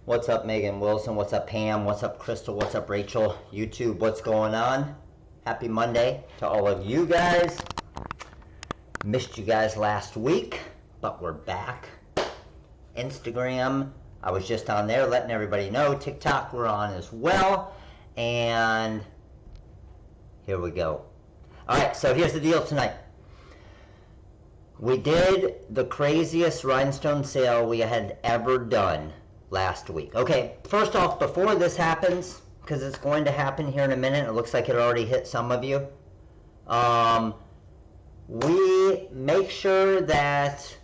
What's up, Megan Wilson? What's up, Pam? What's up, Crystal? What's up, Rachel? YouTube, what's going on? Happy Monday to all of you guys. Missed you guys last week, but we're back. Instagram, I was just on there letting everybody know. TikTok, we're on as well. And here we go. All right, so here's the deal tonight. We did the craziest rhinestone sale we had ever done last week. Okay, first off, before this happens, because it's going to happen here in a minute, it looks like it already hit some of you. We make sure that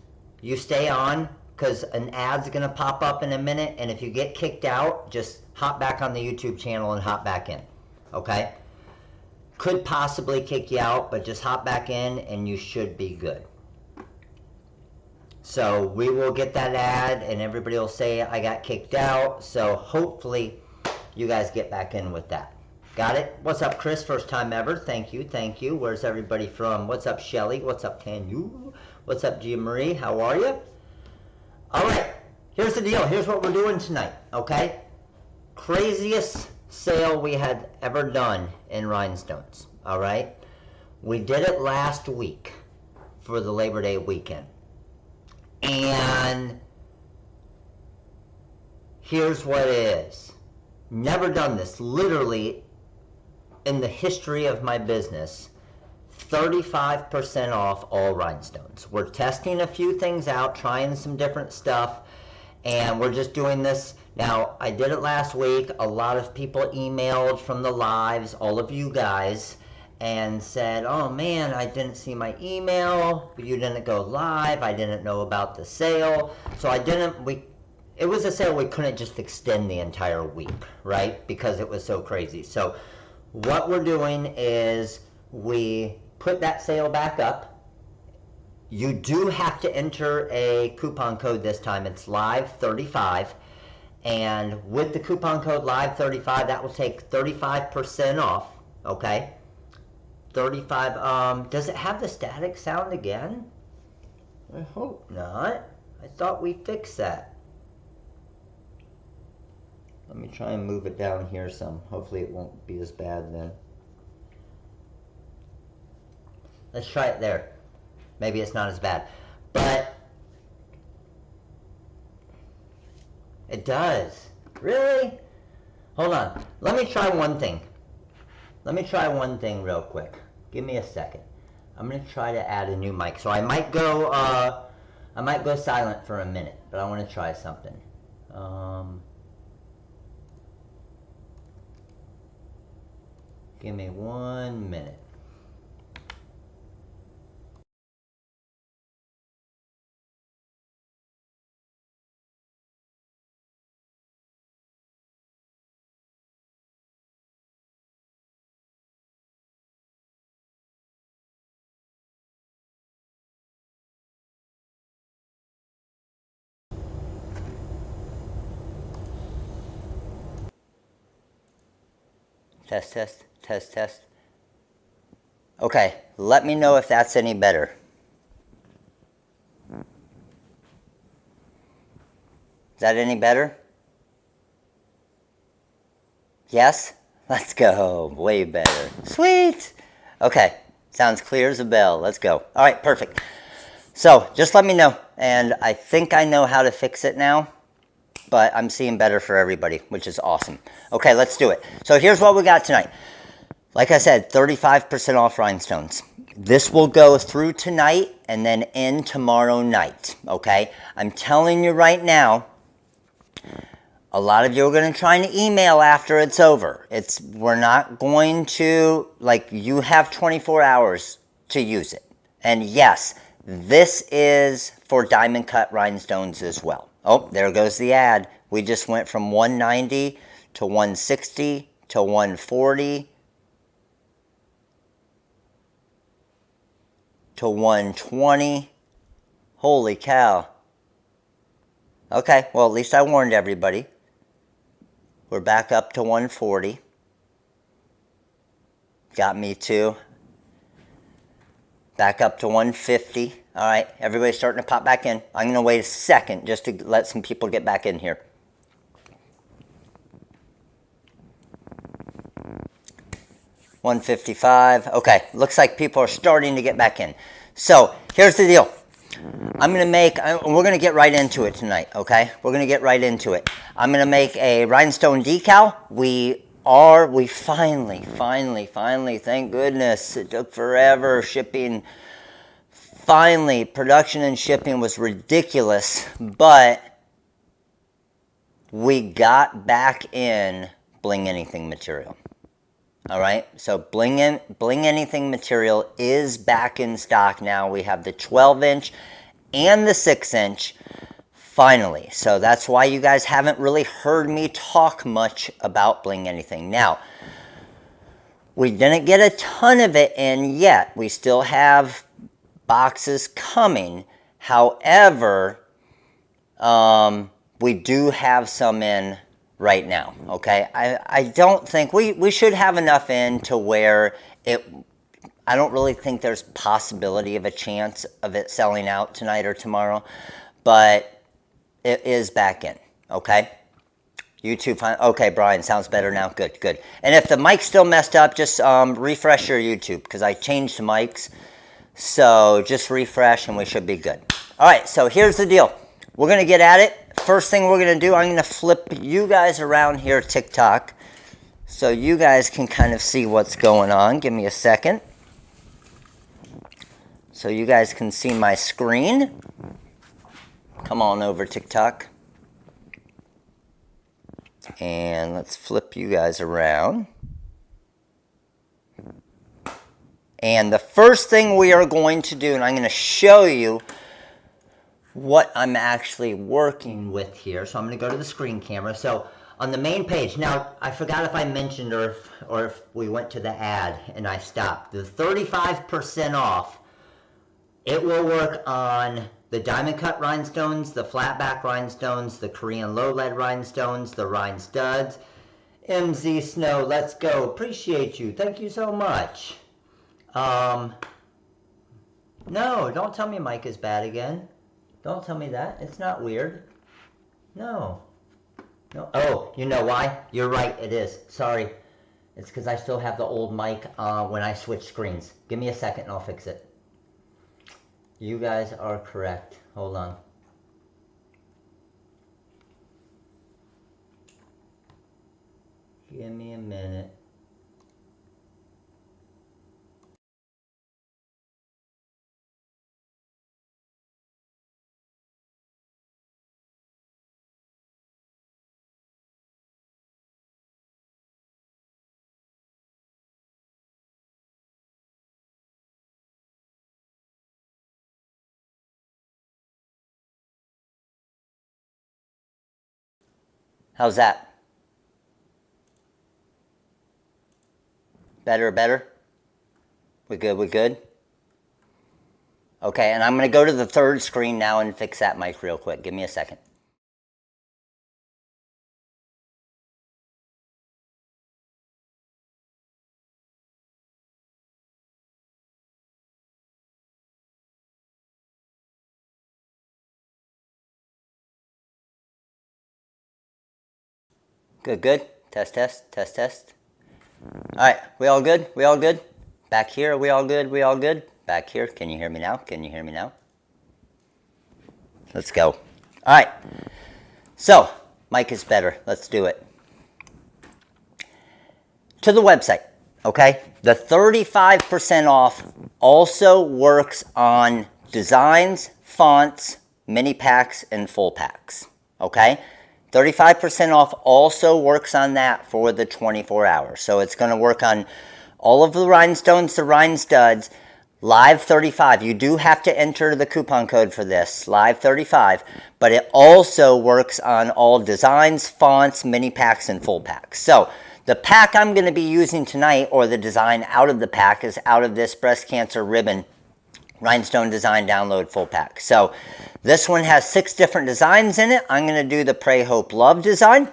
you stay on, because an ad's going to pop up in a minute, and if you get kicked out, just hop back on the YouTube channel and hop back in, okay? Could possibly kick you out, but just hop back in and you should be good. So we will get that ad and everybody will say I got kicked out. So hopefully you guys get back in with that. Got it? What's up, Chris? First time ever. Thank you. Thank you. Where's everybody from? What's up, Shelly? What's up, Tanu? What's up, Gia Marie? How are you? All right. Here's the deal. Here's what we're doing tonight. Okay? Craziest sale we had ever done in Rhinestones. All right? We did it last week for the Labor Day weekend. And here's what it is. Never done this. Literally, in the history of my business, 35% off all rhinestones. We're testing a few things out, trying some different stuff, and we're just doing this. Now, I did it last week. A lot of people emailed from the lives, all of you guys, and said, oh man, I didn't see my email, you didn't go live, I didn't know about the sale. So it was a sale we couldn't just extend the entire week, right? Because it was so crazy. So what we're doing is we put that sale back up. You do have to enter a coupon code this time. It's LIVE35. And with the coupon code LIVE35, that will take 35% off, okay? 35, does it have the static sound again? I hope not. I thought we fixed that. Let me try and move it down here some. Hopefully it won't be as bad then. Let's try it there. Maybe it's not as bad. But it does. Really? Hold on. Let me try one thing. Let me try one thing real quick. Give me a second. I'm gonna try to add a new mic. So I might go silent for a minute, but I want to try something. Give me 1 minute. Test, test, test, test. Okay, let me know if that's any better. Is that any better? Yes? Let's go. Way better. Sweet! Okay, sounds clear as a bell. Let's go. All right, perfect. So, just let me know. And I think I know how to fix it now. But I'm seeing better for everybody, which is awesome. Okay, let's do it. So here's what we got tonight. Like I said, 35% off rhinestones. This will go through tonight and then in tomorrow night, okay? I'm telling you right now, a lot of you are going to try and email after it's over. We're not going to, you have 24 hours to use it. And yes, this is for diamond cut rhinestones as well. Oh, there goes the ad. We just went from 190 to 160 to 140 to 120. Holy cow. Okay, well, at least I warned everybody. We're back up to 140. Got me too. Back up to 150. All right, everybody's starting to pop back in. I'm going to wait a second just to let some people get back in here. 155. Okay, looks like people are starting to get back in. So here's the deal. I'm gonna make, we're gonna get right into it tonight, okay? We're gonna get right into it. I'm gonna make a rhinestone decal. We finally, thank goodness. It took forever, shipping. Finally, production and shipping was ridiculous, but we got back in Bling Anything material. All right, so Bling Anything material is back in stock now. We have the 12-inch and the 6-inch finally. So that's why you guys haven't really heard me talk much about Bling Anything. Now, we didn't get a ton of it in yet. We still have boxes coming. However, we do have some in right now, okay? I don't think, we should have enough in to where I don't really think there's possibility of a chance of it selling out tonight or tomorrow, but it is back in, okay? YouTube, okay, Brian, sounds better now. Good, good. And if the mic's still messed up, just refresh your YouTube, because I changed the mics. So just refresh and we should be good. All right, so here's the deal. We're going to get at it. First thing we're going to do, I'm going to flip you guys around here, TikTok, so you guys can kind of see what's going on. Give me a second. So you guys can see my screen. Come on over, TikTok. And let's flip you guys around. And the first thing we are going to do, and I'm going to show you what I'm actually working with here. So I'm going to go to the screen camera. So on the main page, now I forgot if I mentioned or if we went to the ad and I stopped. The 35% off, it will work on the diamond cut rhinestones, the flat back rhinestones, the Korean low lead rhinestones, the rhine studs. MZ Snow, let's go. Appreciate you. Thank you so much. No, don't tell me Mike is bad again. Don't tell me that. It's not weird. No. No. Oh, you know why? You're right, it is. Sorry. It's because I still have the old mic when I switch screens. Give me a second and I'll fix it. You guys are correct. Hold on. Give me a minute. How's that? Better, better? We good, we good? Okay, and I'm going to go to the third screen now and fix that mic real quick. Give me a second. Good, good. Test, test, test, test. All right, we all good? We all good? Back here, we all good? We all good? Back here, can you hear me now? Can you hear me now? Let's go. All right, so mic is better. Let's do it. To the website, okay? The 35% off also works on designs, fonts, mini packs, and full packs, okay? 35% off also works on that for the 24 hours. So it's going to work on all of the rhinestones, the rhine studs, live 35. You do have to enter the coupon code for this, live 35, but it also works on all designs, fonts, mini packs, and full packs. So the pack I'm going to be using tonight, or the design out of the pack, is out of this breast cancer ribbon rhinestone design download full pack. So this one has 6 different designs in it. I'm going to do the Pray, Hope, Love design.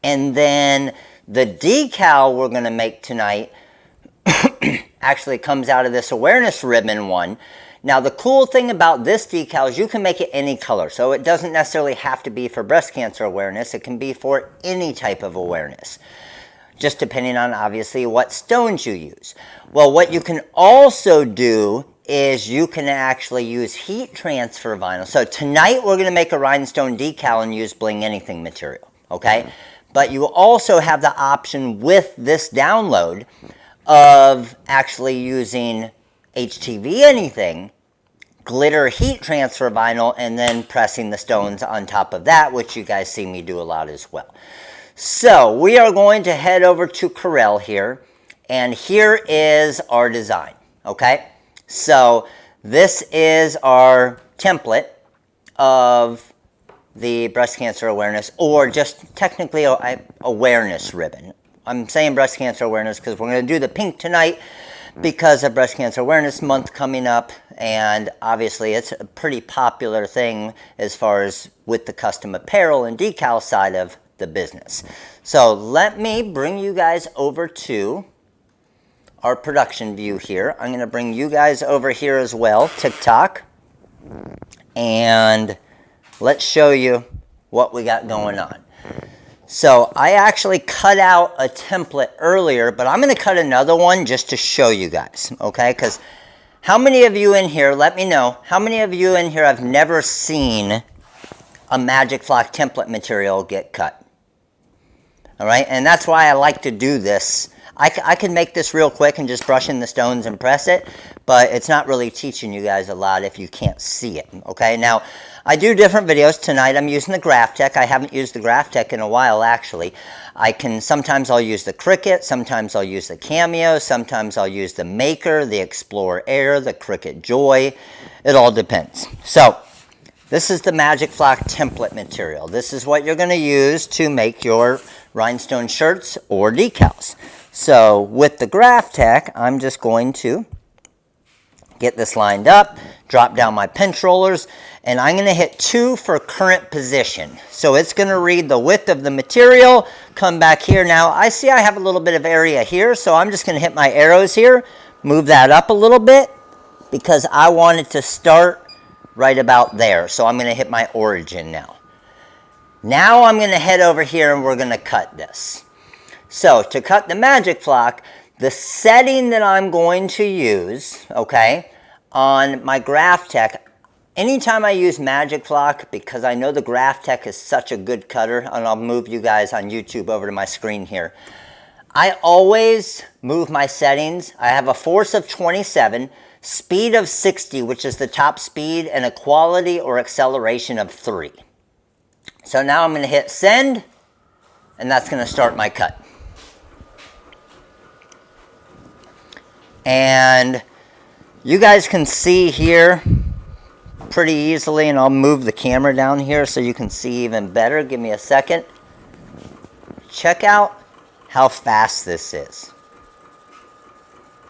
And then the decal we're going to make tonight actually comes out of this awareness ribbon one. Now the cool thing about this decal is you can make it any color. So it doesn't necessarily have to be for breast cancer awareness. It can be for any type of awareness. just depending on obviously what stones you use. Well, what you can also do is you can actually use heat transfer vinyl. So tonight we're going to make a rhinestone decal and use Bling Anything material, okay? But you also have the option with this download of actually using HTV Anything, glitter heat transfer vinyl, and then pressing the stones on top of that, which you guys see me do a lot as well. So we are going to head over to Apparel here, and here is our design, okay? So this is our template of the breast cancer awareness, or just technically awareness ribbon. I'm saying breast cancer awareness because we're going to do the pink tonight because of Breast Cancer Awareness Month coming up, and obviously it's a pretty popular thing as far as with the custom apparel and decal side of the business. So let me bring you guys over to our production view here. I'm going to bring you guys over here as well, TikTok, and let's show you what we got going on. So I actually cut out a template earlier, but I'm going to cut another one just to show you guys, okay? Because how many of you in here, let me know, how many of you in here have never seen a Magic Flock template material get cut? All right, and that's why I like to do this. I can make this real quick and just brush in the stones and press it, but it's not really teaching you guys a lot if you can't see it, okay? Now, I do different videos. Tonight I'm using the Graphtec. I haven't used the Graphtec in a while, actually. Sometimes I'll use the Cricut, sometimes I'll use the Cameo, sometimes I'll use the Maker, the Explorer Air, the Cricut Joy. It all depends. So, this is the Magic Flock template material. This is what you're going to use to make your rhinestone shirts or decals. So with the Graphtec, I'm just going to get this lined up, drop down my pinch rollers, and I'm going to hit 2 for current position. So it's going to read the width of the material, come back here. Now I see I have a little bit of area here, so I'm just going to hit my arrows here, move that up a little bit because I want it to start right about there. So I'm going to hit my origin now. Now I'm going to head over here and we're going to cut this. So to cut the Magic Flock, the setting that I'm going to use, okay, on my Graphtec, anytime I use Magic Flock, because I know the Graphtec is such a good cutter, and I'll move you guys on YouTube over to my screen here, I always move my settings. I have a force of 27, speed of 60, which is the top speed, and a quality or acceleration of 3. So now I'm going to hit send, and that's going to start my cut. And you guys can see here pretty easily, and I'll move the camera down here so you can see even better. Give me a second. Check out how fast this is.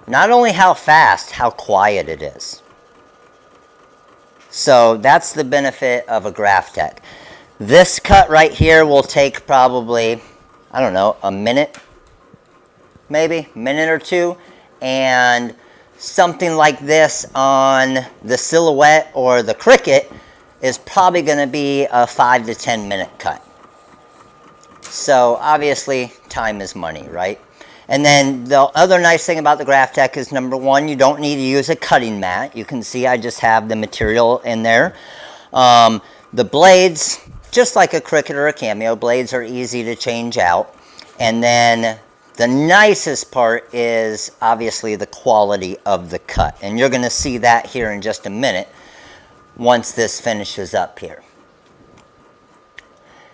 Not only how fast, how quiet it is. So that's the benefit of a Graphtec. This cut right here will take probably, I don't know, a minute, maybe, minute or two. And something like this on the Silhouette or the Cricut is probably going to be a 5 to 10 minute cut. So obviously time is money, right? And then the other nice thing about the Graphtec is, number one, you don't need to use a cutting mat. You can see I just have the material in there. The blades, just like a Cricut or a Cameo, blades are easy to change out. And then the nicest part is obviously the quality of the cut. And you're going to see that here in just a minute once this finishes up here.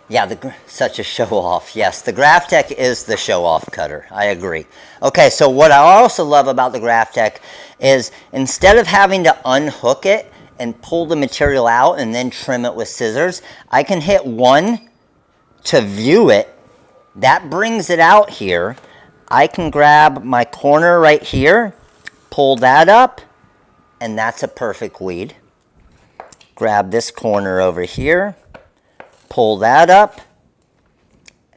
Yeah, such a show-off. Yes, the Graphtec is the show-off cutter. I agree. Okay, so what I also love about the Graphtec is instead of having to unhook it and pull the material out and then trim it with scissors, I can hit 1 to view it. That brings it out here. I can grab my corner right here, pull that up, and that's a perfect weed. Grab this corner over here, pull that up,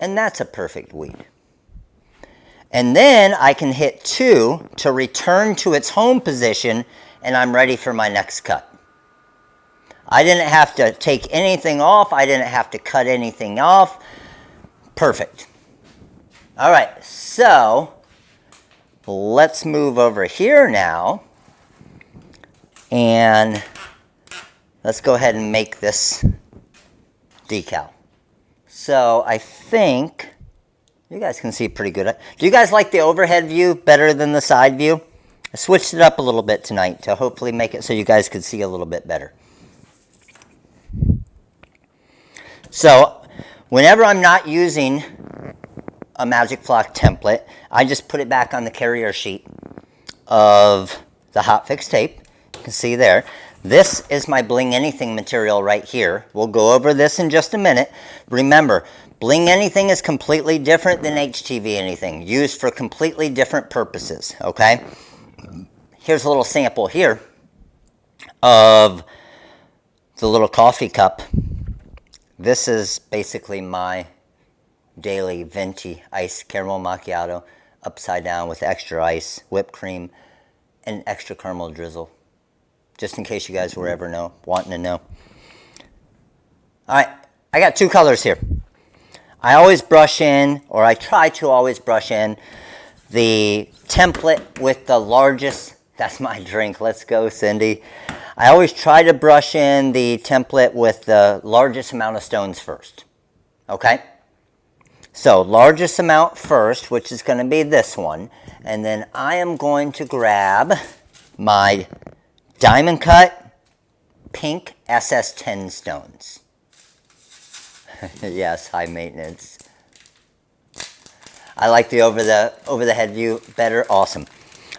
and that's a perfect weed. And then I can hit 2 to return to its home position, and I'm ready for my next cut. I didn't have to take anything off. I didn't have to cut anything off. Perfect. All right, so let's move over here now. And let's go ahead and make this decal. So I think you guys can see pretty good. Do you guys like the overhead view better than the side view? I switched it up a little bit tonight to hopefully make it so you guys could see a little bit better. So whenever I'm not using a Magic Flock template, I just put it back on the carrier sheet of the Hotfix tape. You can see there. This is my Bling Anything material right here. We'll go over this in just a minute. Remember, Bling Anything is completely different than HTV Anything, used for completely different purposes, okay? Here's a little sample here of the little coffee cup. This is basically my daily venti iced caramel macchiato, upside down with extra ice, whipped cream, and extra caramel drizzle. Just in case you guys were ever wanting to know. All right, I got two colors here. I always brush in, or I try to always brush in, the template with the largest, that's my drink, let's go Cindy. I always try to brush in the template with the largest amount of stones first, okay? So largest amount first, which is going to be this one, and then I am going to grab my diamond cut pink SS10 stones. Yes, high maintenance. I like the over the head view better. Awesome.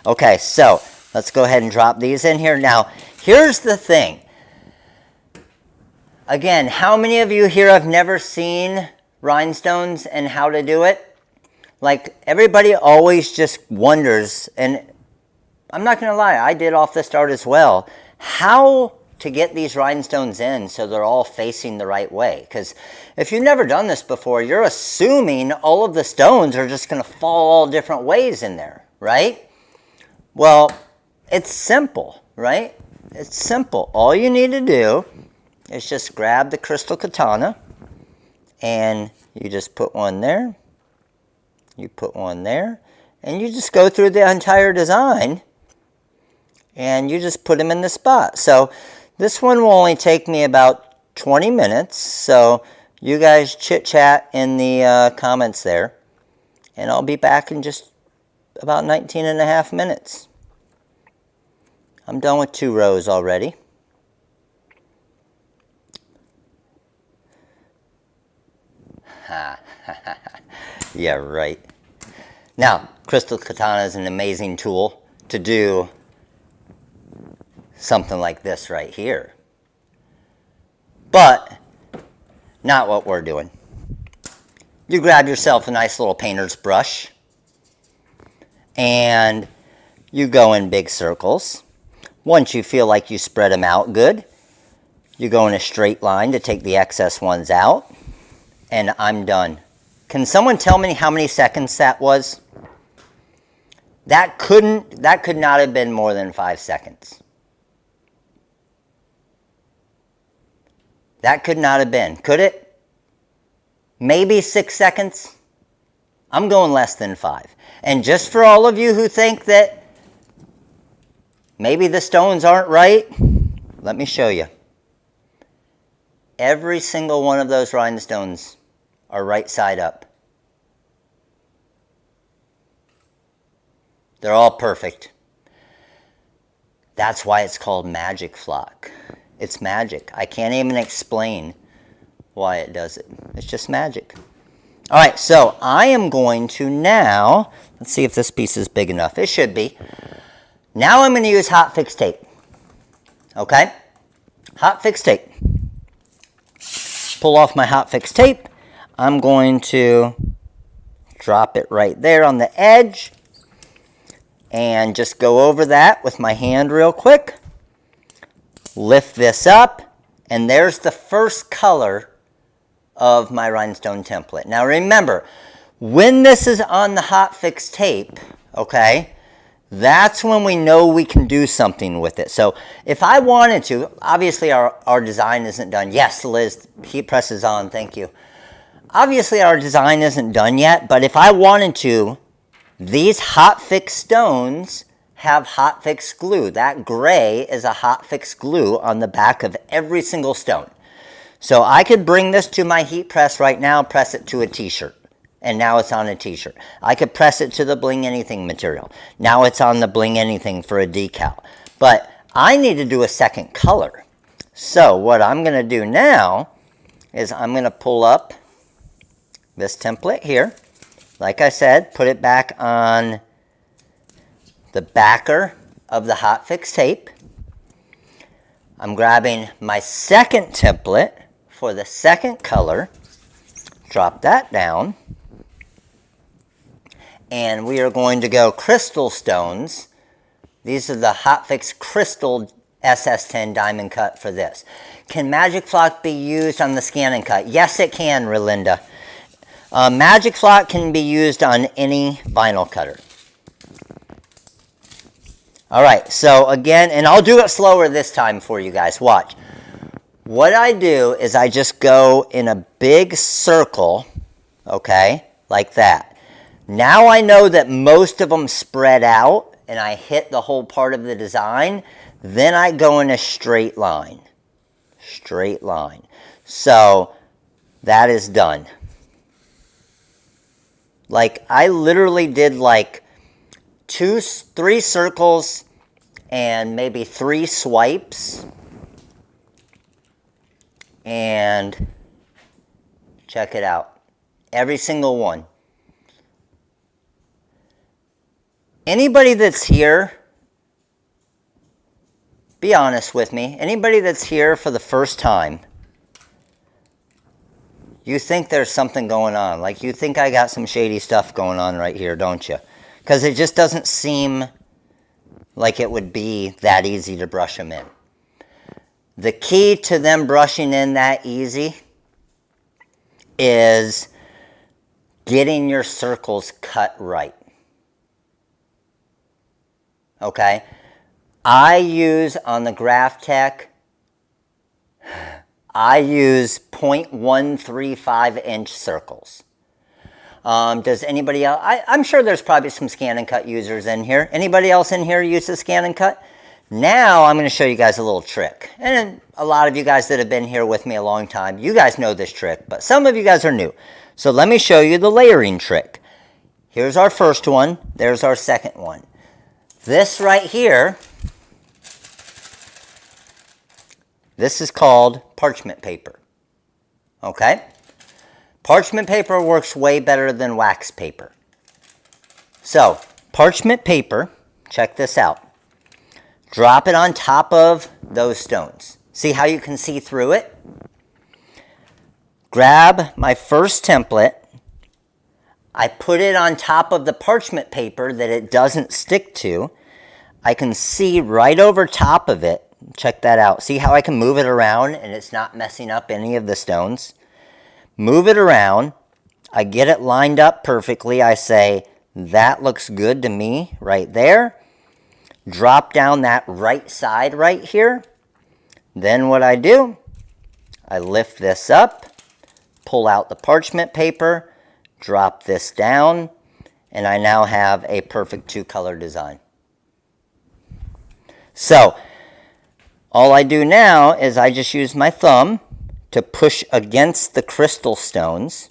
Okay, so let's go ahead and drop these in here. Now, here's the thing. Again, how many of you here have never seen rhinestones and how to do it? Like, everybody always just wonders, and I'm not going to lie, I did off the start as well, how to get these rhinestones in so they're all facing the right way. Because if you've never done this before, you're assuming all of the stones are just going to fall all different ways in there, right? Well, it's simple, right? It's simple. All you need to do is just grab the crystal katana, and you just put one there, you put one there, and you just go through the entire design, and you just put them in the spot. So this one will only take me about 20 minutes, so you guys chit-chat in the comments there, and I'll be back in just about 19 and a half minutes. I'm done with 2 rows already. Yeah, right. Now, crystal katana is an amazing tool to do something like this right here. But not what we're doing. You grab yourself a nice little painter's brush and you go in big circles. Once you feel like you spread them out good, you go in a straight line to take the excess ones out, and I'm done. Can someone tell me how many seconds that was? That could not have been more than 5 seconds. That could not have been, could it? Maybe 6 seconds? I'm going less than 5. And just for all of you who think that maybe the stones aren't right, let me show you. Every single one of those rhinestones are right side up. They're all perfect. That's why it's called Magic Flock. It's magic. I can't even explain why it does it. It's just magic. All right, so I am going to now, let's see if this piece is big enough. It should be. Now I'm going to use Hotfix Tape. Okay? Hotfix Tape. Pull off my Hotfix Tape. I'm going to drop it right there on the edge and just go over that with my hand real quick. Lift this up, and there's the first color of my rhinestone template. Now remember, when this is on the Hotfix Tape, okay, that's when we know we can do something with it. So if I wanted to, obviously our design isn't done. Yes, Liz, heat press is on, thank you. obviously our design isn't done yet, but if I wanted to, these Hotfix stones have Hotfix glue. That gray is a Hotfix glue on the back of every single stone. So I could bring this to my heat press right now, press it to a t-shirt, and now it's on a t-shirt. I could press it to the Bling Anything material. Now it's on the Bling Anything for a decal. But I need to do a second color. So what I'm going to do now is I'm going to pull up this template here. Like I said, put it back on the backer of the Hotfix tape. I'm grabbing my second template for the second color. Drop that down. And we are going to go crystal stones. These are the Hotfix Crystal SS10 diamond cut for this. Can Magic Flock be used on the scan and cut? Yes, it can, Relinda. Magic Flock can be used on any vinyl cutter. Alright, so again, and I'll do it slower this time for you guys. Watch. What I do is I just go in a big circle, okay, like that. Now I know that most of them spread out, and I hit the whole part of the design. Then I go in a straight line. Straight line. So that is done. Like I literally did like 3 circles and maybe 3 swipes. And check it out. Every single one. Anybody that's here, be honest with me. Anybody that's here for the first time, you think there's something going on. Like you think I got some shady stuff going on right here, don't you? Because it just doesn't seem like it would be that easy to brush them in. The key to them brushing in that easy is getting your circles cut right. Okay? I use on the Graph Tech, I use 0.135 inch circles. Does anybody else? I'm sure there's probably some scan and cut users in here. Anybody else in here use the scan and cut? Now I'm going to show you guys a little trick. And a lot of you guys that have been here with me a long time, you guys know this trick, but some of you guys are new. So let me show you the layering trick. Here's our first one. There's our second one. This right here, this is called parchment paper. Okay? Parchment paper works way better than wax paper. So, parchment paper, check this out. Drop it on top of those stones. See how you can see through it? Grab my first template. I put it on top of the parchment paper that it doesn't stick to. I can see right over top of it. Check that out. See how I can move it around and it's not messing up any of the stones? Move it around. I get it lined up perfectly. I say, that looks good to me right there. Drop down that right side right here. Then what I do, I lift this up, pull out the parchment paper, drop this down, and I now have a perfect 2-color design. So, all I do now is I just use my thumb to push against the crystal stones,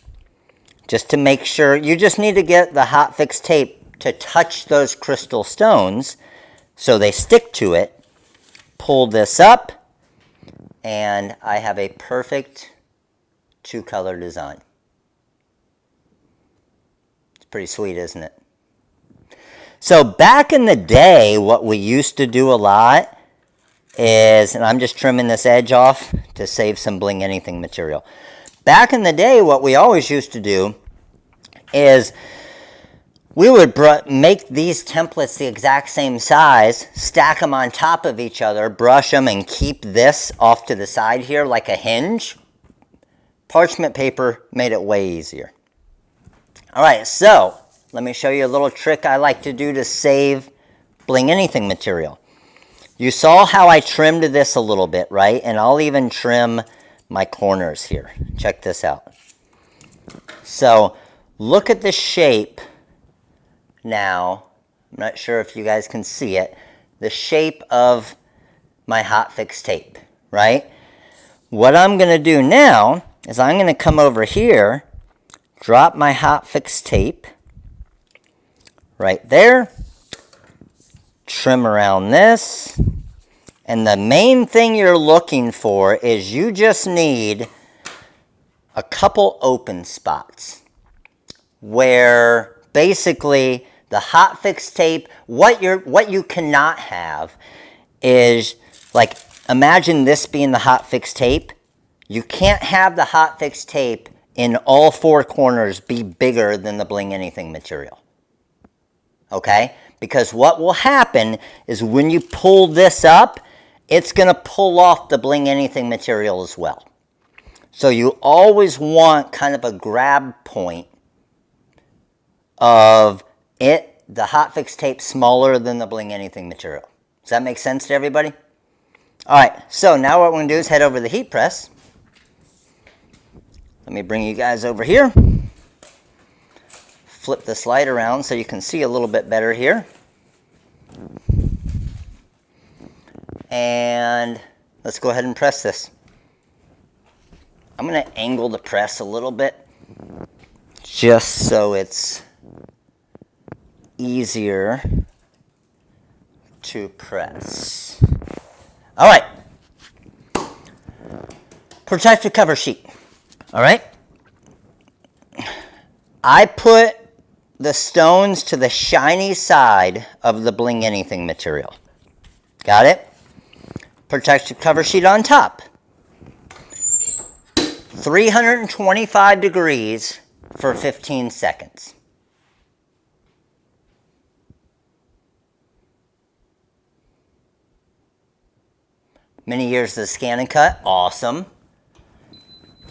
just to make sure. You just need to get the Hotfix tape to touch those crystal stones so they stick to it. Pull this up, and I have a perfect 2-color design. It's pretty sweet, isn't it? So back in the day, what we used to do a lot is, and I'm just trimming this edge off to save some Bling Anything material. Back in the day, what we always used to do is we would make these templates the exact same size, stack them on top of each other, brush them, and keep this off to the side here like a hinge. Parchment paper made it way easier. All right, so let me show you a little trick I like to do to save Bling Anything material. You saw how I trimmed this a little bit, right? And I'll even trim my corners here. Check this out. So look at the shape now. I'm not sure if you guys can see it. The shape of my Hotfix tape, right? What I'm going to do now is I'm going to come over here, drop my Hotfix tape right there, trim around this, and the main thing you're looking for is you just need a couple open spots where basically the Hotfix tape, what you cannot have is, like, imagine this being the Hotfix tape. You can't have the Hotfix tape in all four corners be bigger than the Bling Anything material. Okay? Because what will happen is when you pull this up, it's going to pull off the Bling Anything material as well. So you always want kind of a grab point of it, the Hotfix tape smaller than the Bling Anything material. Does that make sense to everybody? All right, so now what we're going to do is head over to the heat press. Let me bring you guys over here. Flip this light around so you can see a little bit better here. And let's go ahead and press this. I'm going to angle the press a little bit just so it's easier to press. All right. Protective cover sheet. All right. I put the stones to the shiny side of the Bling Anything material. Got it? Protective cover sheet on top. 325 degrees for 15 seconds. Many years of scan and cut. Awesome.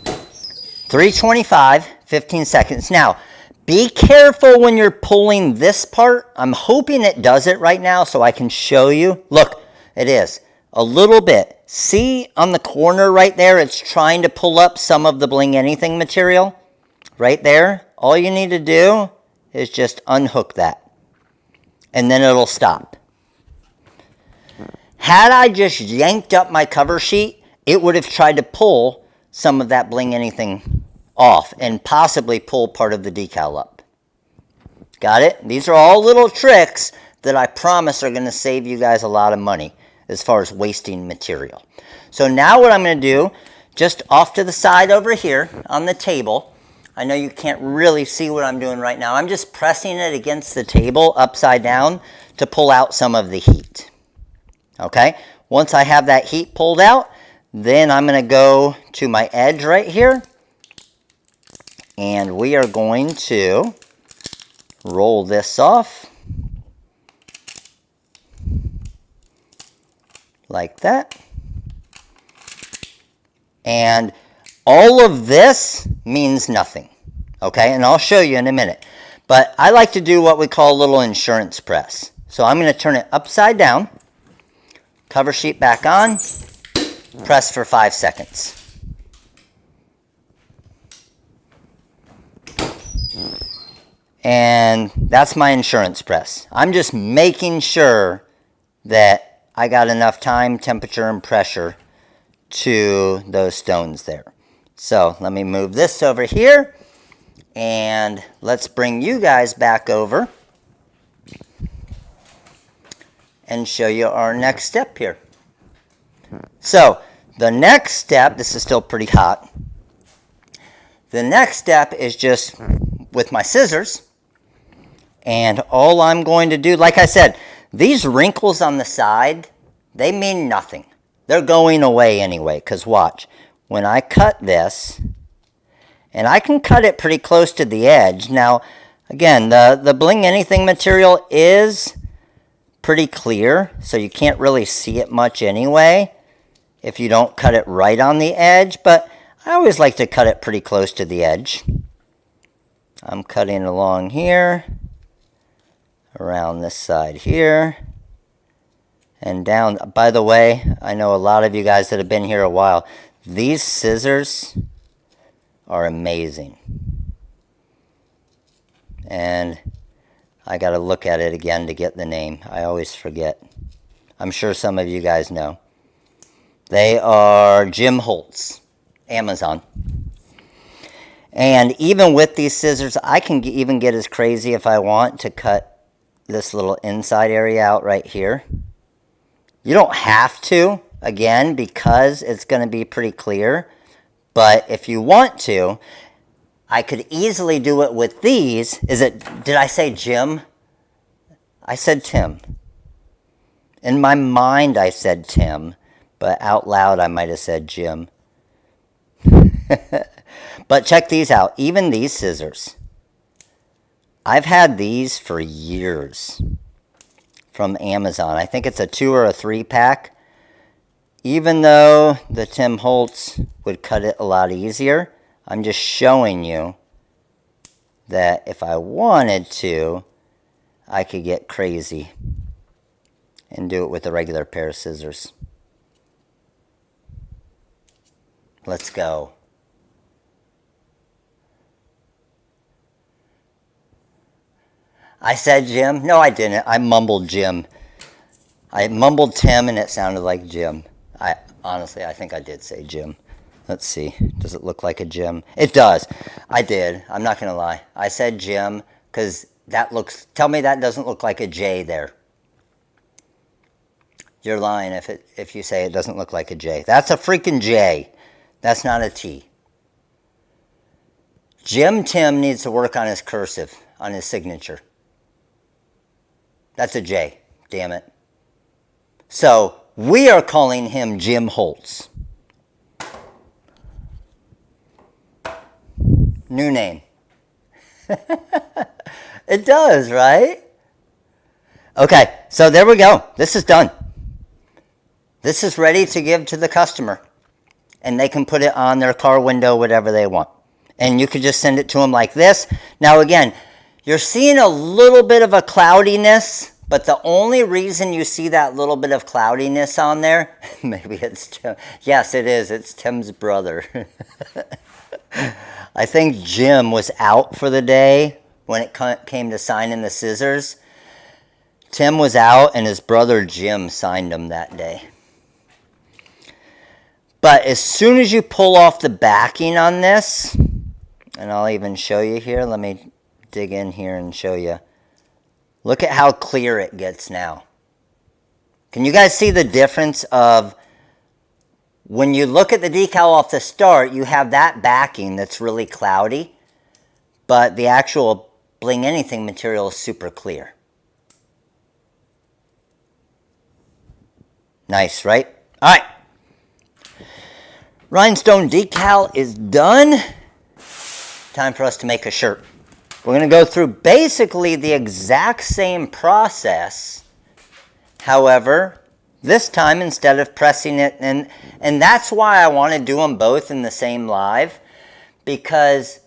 325, 15 seconds. Now, be careful when you're pulling this part. I'm hoping it does it right now so I can show you. Look, it is. A little bit. See on the corner right there, it's trying to pull up some of the Bling Anything material. Right there. All you need to do is just unhook that. And then it'll stop. Had I just yanked up my cover sheet, it would have tried to pull some of that Bling Anything off and possibly pull part of the decal up. Got it? These are all little tricks that I promise are going to save you guys a lot of money as far as wasting material. So now what I'm going to do, just off to the side over here on the table, I know you can't really see what I'm doing right now. I'm just pressing it against the table upside down to pull out some of the heat. Okay? Once I have that heat pulled out, then I'm going to go to my edge right here. And we are going to roll this off. Like that. And all of this means nothing. Okay? And I'll show you in a minute. But I like to do what we call a little insurance press. So I'm going to turn it upside down. Cover sheet back on. Press for 5 seconds. And that's my insurance press. I'm just making sure that I got enough time, temperature, and pressure to those stones there. So let me move this over here. And let's bring you guys back over and show you our next step here. So the next step, this is still pretty hot. The next step is just with my scissors. And all I'm going to do, like I said, these wrinkles on the side, they mean nothing. They're going away anyway, because watch. When I cut this, and I can cut it pretty close to the edge. Now, again, the Bling Anything material is pretty clear, so you can't really see it much anyway if you don't cut it right on the edge, but I always like to cut it pretty close to the edge. I'm cutting along here, around this side here, and down. By the way, I know a lot of you guys that have been here a while, these scissors are amazing. and I got to look at it again to get the name. I always forget. I'm sure some of you guys know. They are Jim Holtz, Amazon. And even with these scissors, I can even get as crazy if I want to cut this little inside area out right here. You don't have to, again, because it's going to be pretty clear. But if you want to, I could easily do it with these. Did I say Jim? I said Tim. In my mind, I said Tim, but out loud, I might have said Jim. But check these out. Even these scissors. I've had these for years from Amazon. I think it's a 2 or a 3 pack. Even though the Tim Holtz would cut it a lot easier, I'm just showing you that if I wanted to, I could get crazy and do it with a regular pair of scissors. Let's go. I said Jim? No, I didn't. I mumbled Jim. I mumbled Tim and it sounded like Jim. Honestly, I think I did say Jim. Let's see. Does it look like a Jim? It does. I did. I'm not going to lie. I said Jim because that looks... Tell me that doesn't look like a J there. You're lying if you say it doesn't look like a J. That's a freaking J. That's not a T. Jim Tim needs to work on his cursive, on his signature. That's a J. Damn it. So, we are calling him Jim Holtz. New name. It does, right? Okay, so there we go. This is done. This is ready to give to the customer. And they can put it on their car window, whatever they want. And you could just send it to them like this. Now again, you're seeing a little bit of a cloudiness, but the only reason you see that little bit of cloudiness on there, maybe it's Tim. Yes, it is. It's Tim's brother. I think Jim was out for the day when it came to signing the scissors. Tim was out and his brother Jim signed them that day. But as soon as you pull off the backing on this, and I'll even show you here. Let me dig in here and show you. Look at how clear it gets now. Can you guys see the difference of when you look at the decal off the start, you have that backing that's really cloudy, but the actual Bling Anything material is super clear. Nice, right? All right. Rhinestone decal is done. Time for us to make a shirt. We're going to go through basically the exact same process. However, this time instead of pressing it, and that's why I want to do them both in the same live, because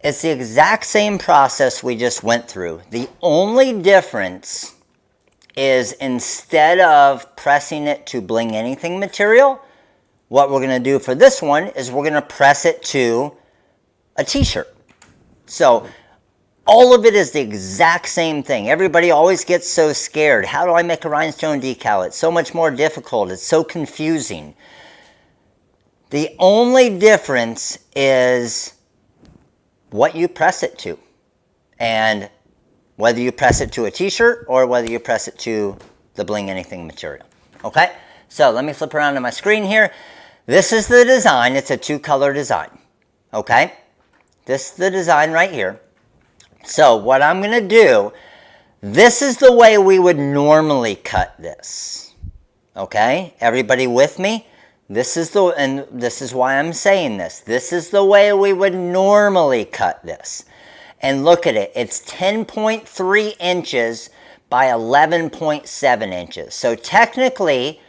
it's the exact same process we just went through. The only difference is instead of pressing it to Bling Anything material, what we're going to do for this one is we're going to press it to a t-shirt. So all of it is the exact same thing. Everybody always gets so scared. How do I make a rhinestone decal? It's so much more difficult. It's so confusing. The only difference is what you press it to. And whether you press it to a t-shirt or whether you press it to the Bling Anything material. Okay? So let me flip around to my screen here. This is the design. It's a 2-color design. Okay? This is the design right here. So what I'm going to do, this is the way we would normally cut this. Okay? Everybody with me? This is why I'm saying this. This is the way we would normally cut this. And look at it. It's 10.3 inches by 11.7 inches. So technically,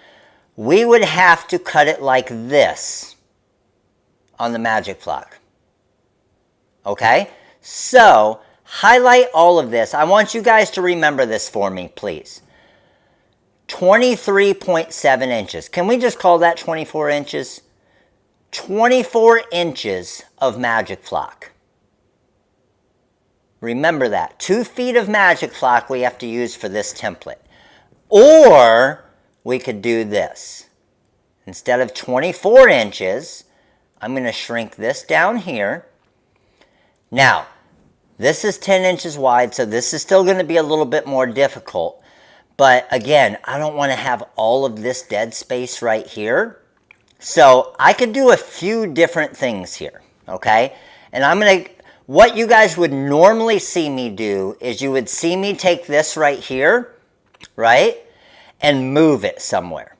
we would have to cut it like this on the Magic Flock. Okay? So, highlight all of this. I want you guys to remember this for me, please. 23.7 inches. Can we just call that 24 inches? 24 inches of Magic Flock. Remember that. 2 feet of magic flock we have to use for this template. Or we could do this. Instead of 24 inches, I'm going to shrink this down here. Now, this is 10 inches wide, so this is still going to be a little bit more difficult. But again, I don't want to have all of this dead space right here. So I could do a few different things here, okay? And I'm going to, what you guys would normally see me do is you would see me take this right here, right? And move it somewhere.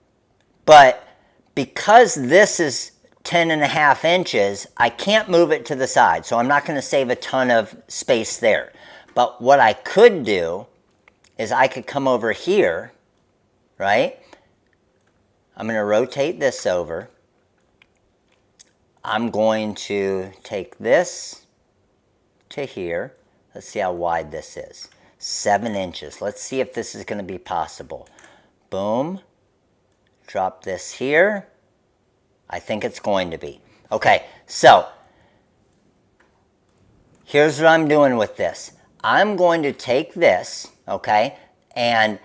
But because this is 10.5 inches, I can't move it to the side. So I'm not going to save a ton of space there. But what I could do is I could come over here, right? I'm going to rotate this over. I'm going to take this to here. Let's see how wide this is. 7 inches. Let's see if this is going to be possible. Boom. Drop this here. I think it's going to be. Okay, so here's what I'm doing with this. I'm going to take this, okay, and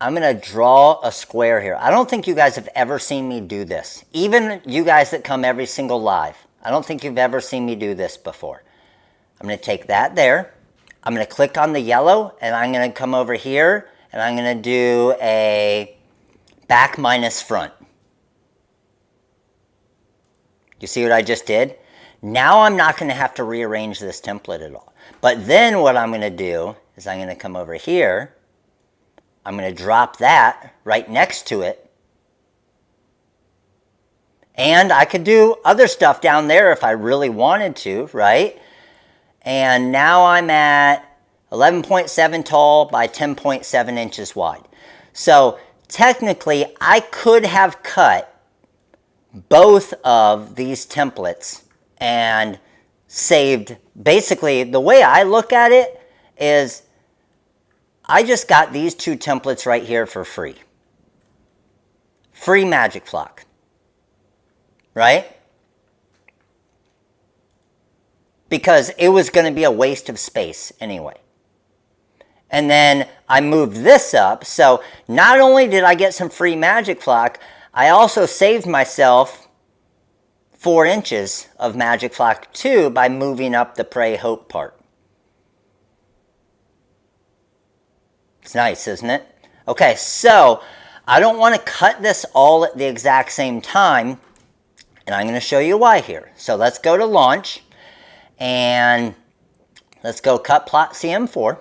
I'm going to draw a square here. I don't think you guys have ever seen me do this. Even you guys that come every single live. I don't think you've ever seen me do this before. I'm going to take that there. I'm going to click on the yellow, and I'm going to come over here, and I'm going to do a back minus front. You see what I just did? Now I'm not going to have to rearrange this template at all. But then what I'm going to do is I'm going to come over here. I'm going to drop that right next to it. And I could do other stuff down there if I really wanted to, right? And now I'm at 11.7 tall by 10.7 inches wide. So technically I could have cut both of these templates and saved. Basically, the way I look at it is I just got these 2 templates right here for free. Free magic flock. Right? Because it was going to be a waste of space anyway. And then I moved this up, so not only did I get some free magic flock, I also saved myself 4 inches of magic flock too by moving up the Pray Hope part. It's nice, isn't it? Okay, so I don't want to cut this all at the exact same time, and I'm going to show you why here. So let's go to launch, and let's go cut plot CM4.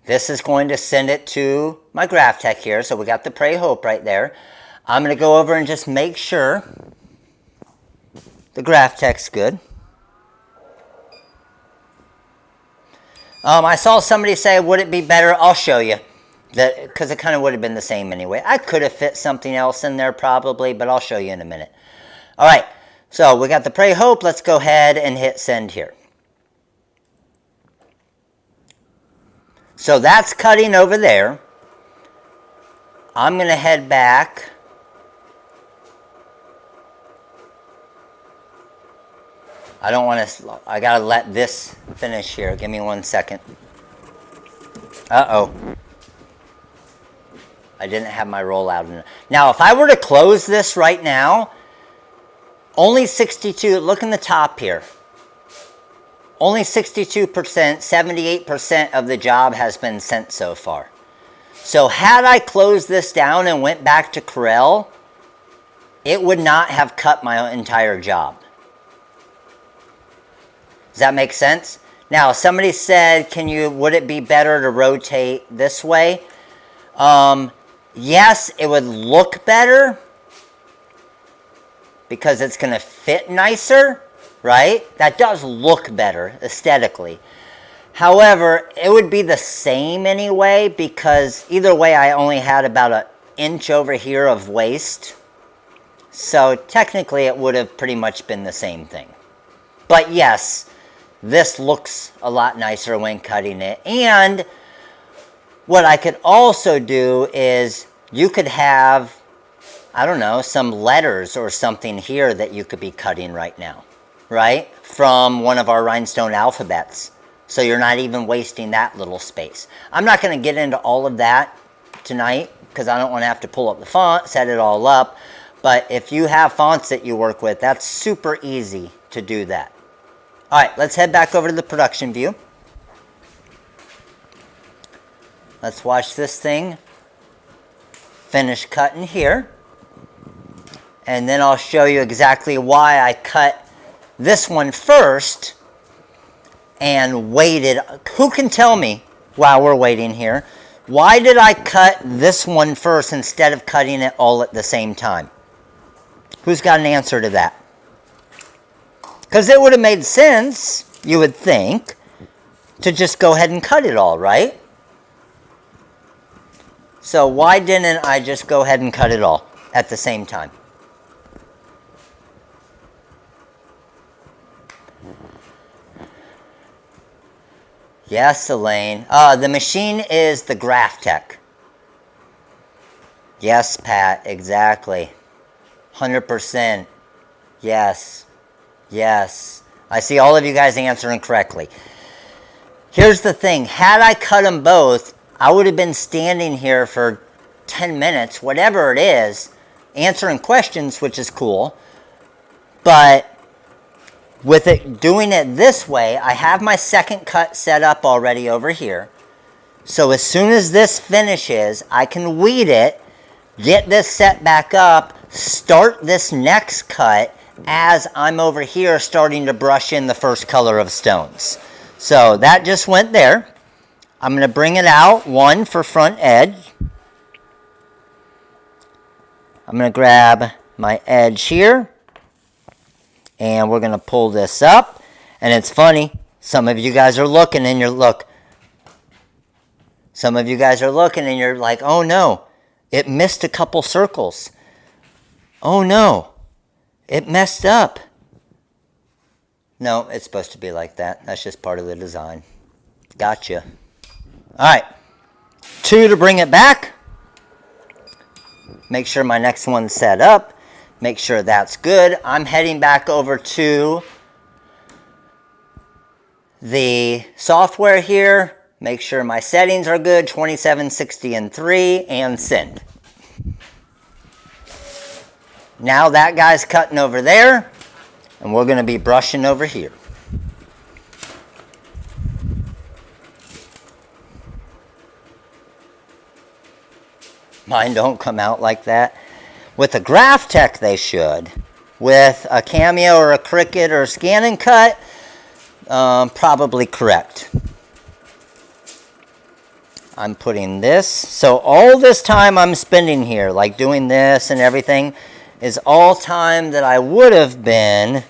This is going to send it to my graph tech here. So we got the Pray Hope right there. I'm going to go over and just make sure the graph tech's good. I saw somebody say, would it be better? I'll show you. Because it kind of would have been the same anyway. I could have fit something else in there probably, but I'll show you in a minute. All right, so we got the Pray Hope. Let's go ahead and hit send here. So that's cutting over there. I'm going to head back. I don't want to, I got to let this finish here. Give me 1 second. Uh-oh. I didn't have my rollout. Now, if I were to close this right now, only 62, look in the top here. Only 62%, 78% of the job has been sent so far. So had I closed this down and went back to Corel, it would not have cut my entire job. Does that make sense? Now, somebody said, would it be better to rotate this way? Yes, it would look better because it's going to fit nicer. Right? That does look better aesthetically. However, it would be the same anyway because either way I only had about 1 inch over here of waste. So technically it would have pretty much been the same thing. But yes, this looks a lot nicer when cutting it. And what I could also do is you could have, I don't know, some letters or something here that you could be cutting right now, right? From one of our rhinestone alphabets. So you're not even wasting that little space. I'm not going to get into all of that tonight because I don't want to have to pull up the font, set it all up. But if you have fonts that you work with, that's super easy to do that. All right, let's head back over to the production view. Let's watch this thing finish cutting here. And then I'll show you exactly why I cut this one first and waited. Who can tell me while we're waiting here, why did I cut this one first instead of cutting it all at the same time? Who's got an answer to that? Because it would have made sense, you would think, to just go ahead and cut it all, right? So why didn't I just go ahead and cut it all at the same time? Yes, Elaine. The machine is the Graph Tech. Yes, Pat, exactly. 100%. Yes. Yes. I see all of you guys answering correctly. Here's the thing. Had I cut them both, I would have been standing here for 10 minutes, whatever it is, answering questions, which is cool. But with it doing it this way, I have my second cut set up already over here. So as soon as this finishes, I can weed it, get this set back up, start this next cut as I'm over here starting to brush in the first color of stones. So that just went there. I'm going to bring it out, one for front edge. I'm going to grab my edge here. And we're going to pull this up. And it's funny. Some of you guys are looking and Some of you guys are looking and you're like, oh no, it missed a couple circles. Oh no, it messed up. No, it's supposed to be like that. That's just part of the design. Gotcha. All right. 2 to bring it back. Make sure my next one's set up. Make sure that's good. I'm heading back over to the software here. Make sure my settings are good. 27, 60, and 3. And send. Now that guy's cutting over there. And we're going to be brushing over here. Mine don't come out like that. With a Graph Tech, they should. With a Cameo or a Cricut or a Scan and Cut, probably correct. I'm putting this. So all this time I'm spending here, like doing this and everything, is all time that I would have been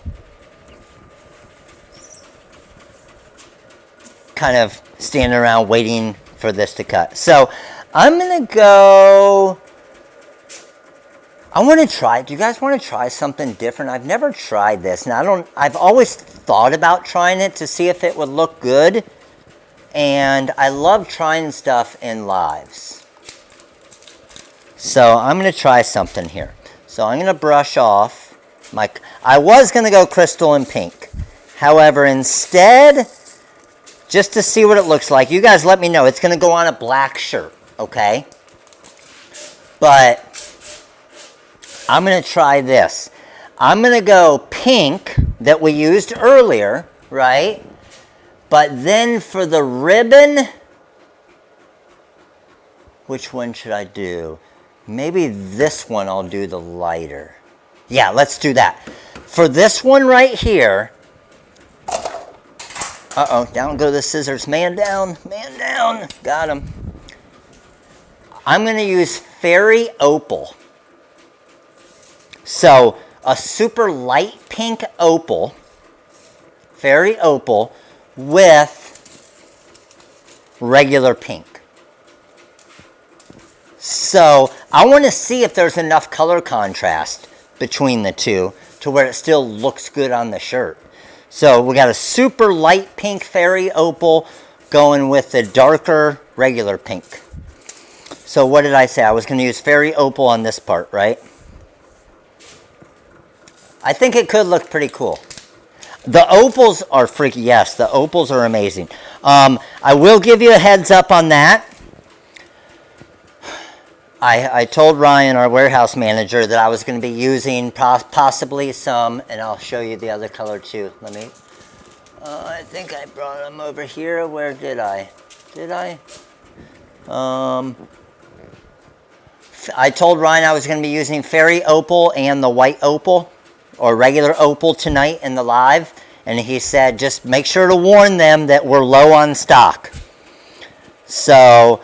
kind of standing around waiting for this to cut. So I'm going to go... I want to try. Do you guys want to try something different? I've never tried this. Now I've always thought about trying it to see if it would look good. And I love trying stuff in lives. So I'm going to try something here. So I'm going to brush off my... I was going to go crystal and pink. However, instead, just to see what it looks like, you guys let me know. It's going to go on a black shirt, okay? But I'm going to try this. I'm going to go pink that we used earlier, right? But then for the ribbon, which one should I do? Maybe this one I'll do the lighter. Yeah, let's do that. For this one right here, uh-oh, down go the scissors. Man down, got him. I'm going to use Fairy Opal. So, a super light pink opal, Fairy Opal, with regular pink. So, I want to see if there's enough color contrast between the two to where it still looks good on the shirt. So, we got a super light pink Fairy Opal going with the darker regular pink. So, what did I say? I was going to use Fairy Opal on this part, right? I think it could look pretty cool. The opals are freaky. Yes, the opals are amazing. I will give you a heads up on that. I told Ryan, our warehouse manager, that I was going to be using possibly some, and I'll show you the other color too. Let me, I think I brought them over here. Where did I? Did I? I told Ryan I was going to be using Fairy Opal and the White Opal, or regular Opal tonight in the live, and he said just make sure to warn them that we're low on stock. So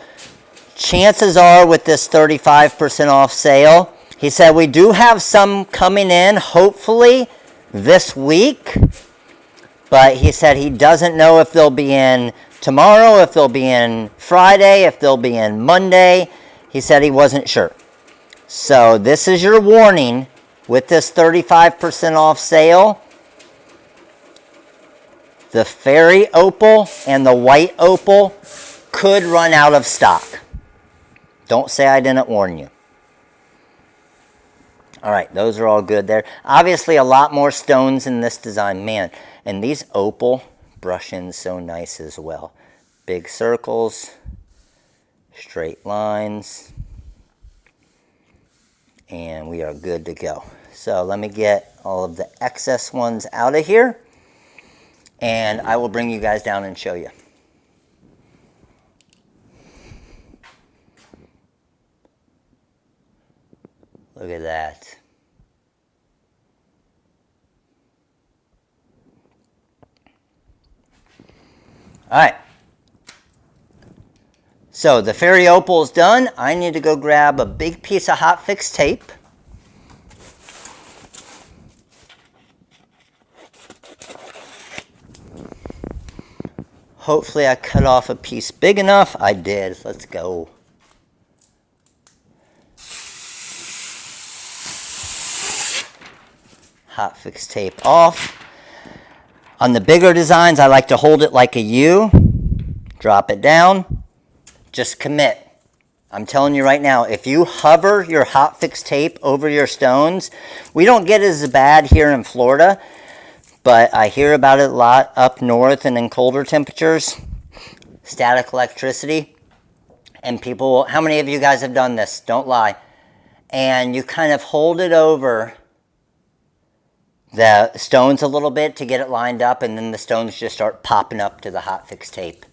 chances are with this 35% off sale, he said we do have some coming in hopefully this week, but he said he doesn't know if they'll be in tomorrow, if they'll be in Friday, if they'll be in Monday. He said he wasn't sure. So this is your warning with this 35% off sale. The Fairy Opal and the White Opal could run out of stock. Don't say I didn't warn you. All right, those are all good there. Obviously, a lot more stones in this design, man. And these opal brush in so nice as well. Big circles, straight lines, and we are good to go. So let me get all of the excess ones out of here, and I will bring you guys down and show you. Look at that. All right. So the Fairy Opal is done. I need to go grab a big piece of Hotfix tape. Hopefully I cut off a piece big enough. I did. Let's go. Hotfix tape off. On the bigger designs, I like to hold it like a U. Drop it down. Just commit. I'm telling you right now, if you hover your Hotfix tape over your stones, we don't get it as bad here in Florida, but I hear about it a lot up north and in colder temperatures. Static electricity. And people, how many of you guys have done this? Don't lie. And you kind of hold it over the stones a little bit to get it lined up, and then the stones just start popping up to the Hotfix tape.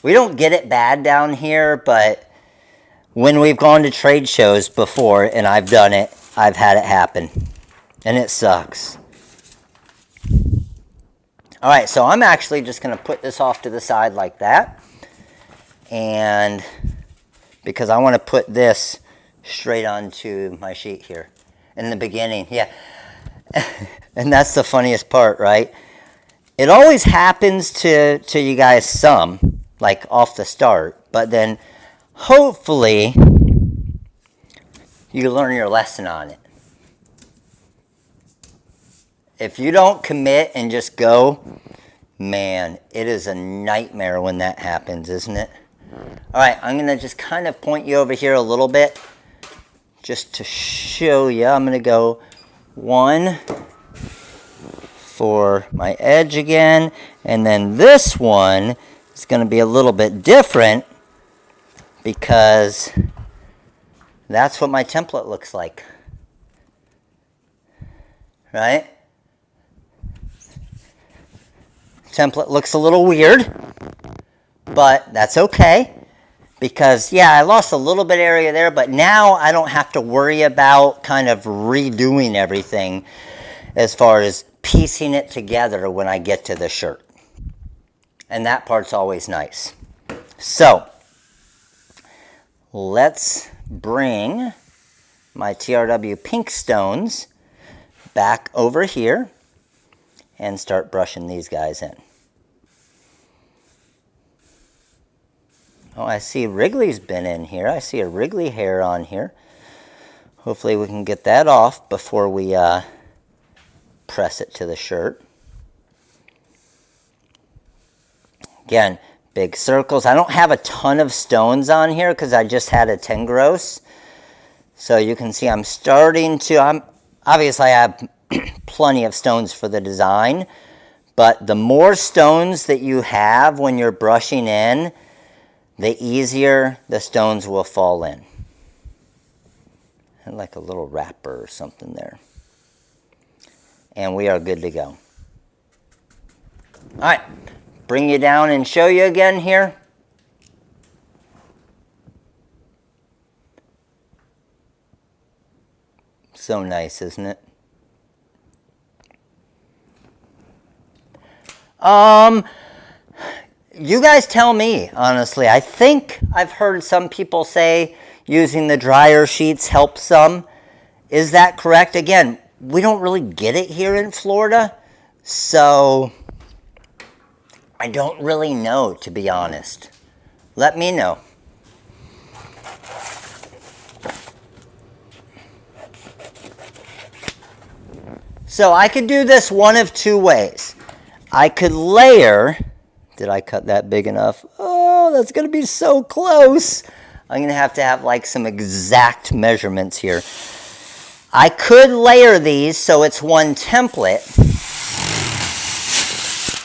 We don't get it bad down here, but when we've gone to trade shows before and I've done it, I've had it happen, and it sucks. All right, so I'm actually just going to put this off to the side like that, and because I want to put this straight onto my sheet here in the beginning. Yeah. And that's the funniest part, right? It always happens to you guys some, like off the start, but then hopefully you learn your lesson on it. If you don't commit and just go, man, it is a nightmare when that happens, isn't it? All right, I'm going to just kind of point you over here a little bit just to show you. I'm going to go one for my edge again, and then this one is going to be a little bit different because that's what my template looks like, right? Template looks a little weird, but that's okay because, yeah, I lost a little bit of area there, but now I don't have to worry about kind of redoing everything as far as piecing it together when I get to the shirt. And that part's always nice. So, let's bring my TRW pink stones back over here and start brushing these guys in. Oh, I see Wrigley's been in here. I see a Wrigley hair on here. Hopefully we can get that off before we press it to the shirt. Again, big circles. I don't have a ton of stones on here because I just had a 10 gross. So you can see I'm starting to, Obviously, I have plenty of stones for the design, but the more stones that you have when you're brushing in, the easier the stones will fall in. And like a little wrapper or something there. And we are good to go. All right, bring you down and show you again here. So nice, isn't it? You guys tell me, honestly. I think I've heard some people say using the dryer sheets helps some. Is that correct? Again, we don't really get it here in Florida, so I don't really know, to be honest. Let me know. So I could do this one of two ways. I could layer. Did I cut that big enough? Oh, that's going to be so close. I'm going to have like some exact measurements here. I could layer these so it's one template,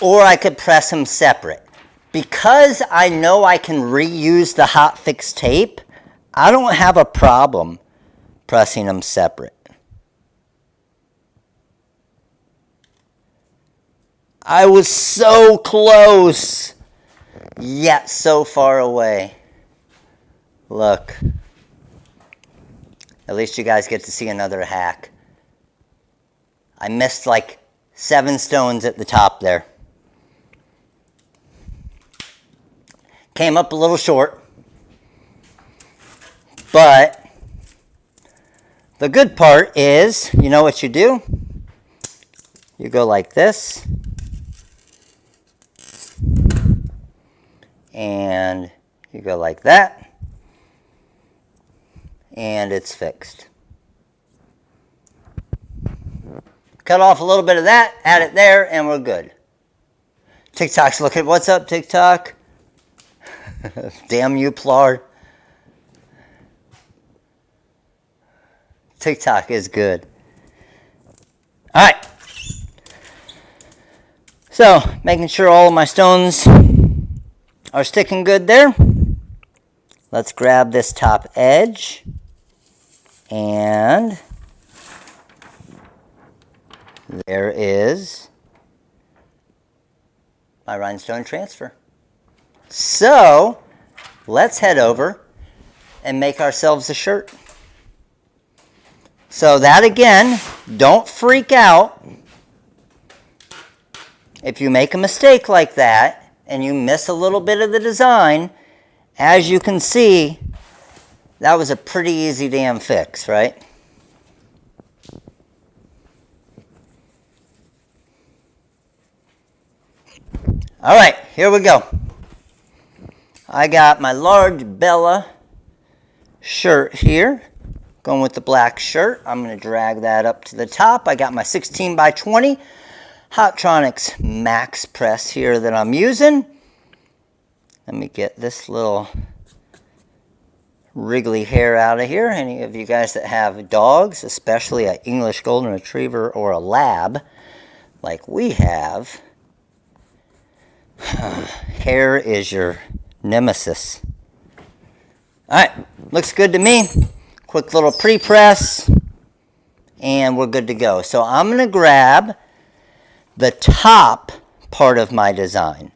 or I could press them separate. Because I know I can reuse the Hotfix tape, I don't have a problem pressing them separate. I was so close, yet so far away. Look. At least you guys get to see another hack. I missed like 7 stones at the top there. Came up a little short. But the good part is, you know what you do? You go like this. And you go like that. And it's fixed. Cut off a little bit of that, add it there, and we're good. TikTok's looking, what's up, TikTok? Damn you, Plar. TikTok is good. All right. So, making sure all of my stones are sticking good there. Let's grab this top edge. And there is my rhinestone transfer. So let's head over and make ourselves a shirt. So that again, don't freak out. If you make a mistake like that and you miss a little bit of the design, as you can see, that was a pretty easy damn fix, right? All right, here we go. I got my large Bella shirt here, going with the black shirt. I'm going to drag that up to the top. I got my 16 by 20 Hottronics Max Press here that I'm using. Let me get this little wriggly hair out of here. Any of you guys that have dogs, especially an English Golden Retriever or a Lab, like we have, hair is your nemesis. Alright, looks good to me. Quick little pre-press, and we're good to go. So I'm going to grab the top part of my design.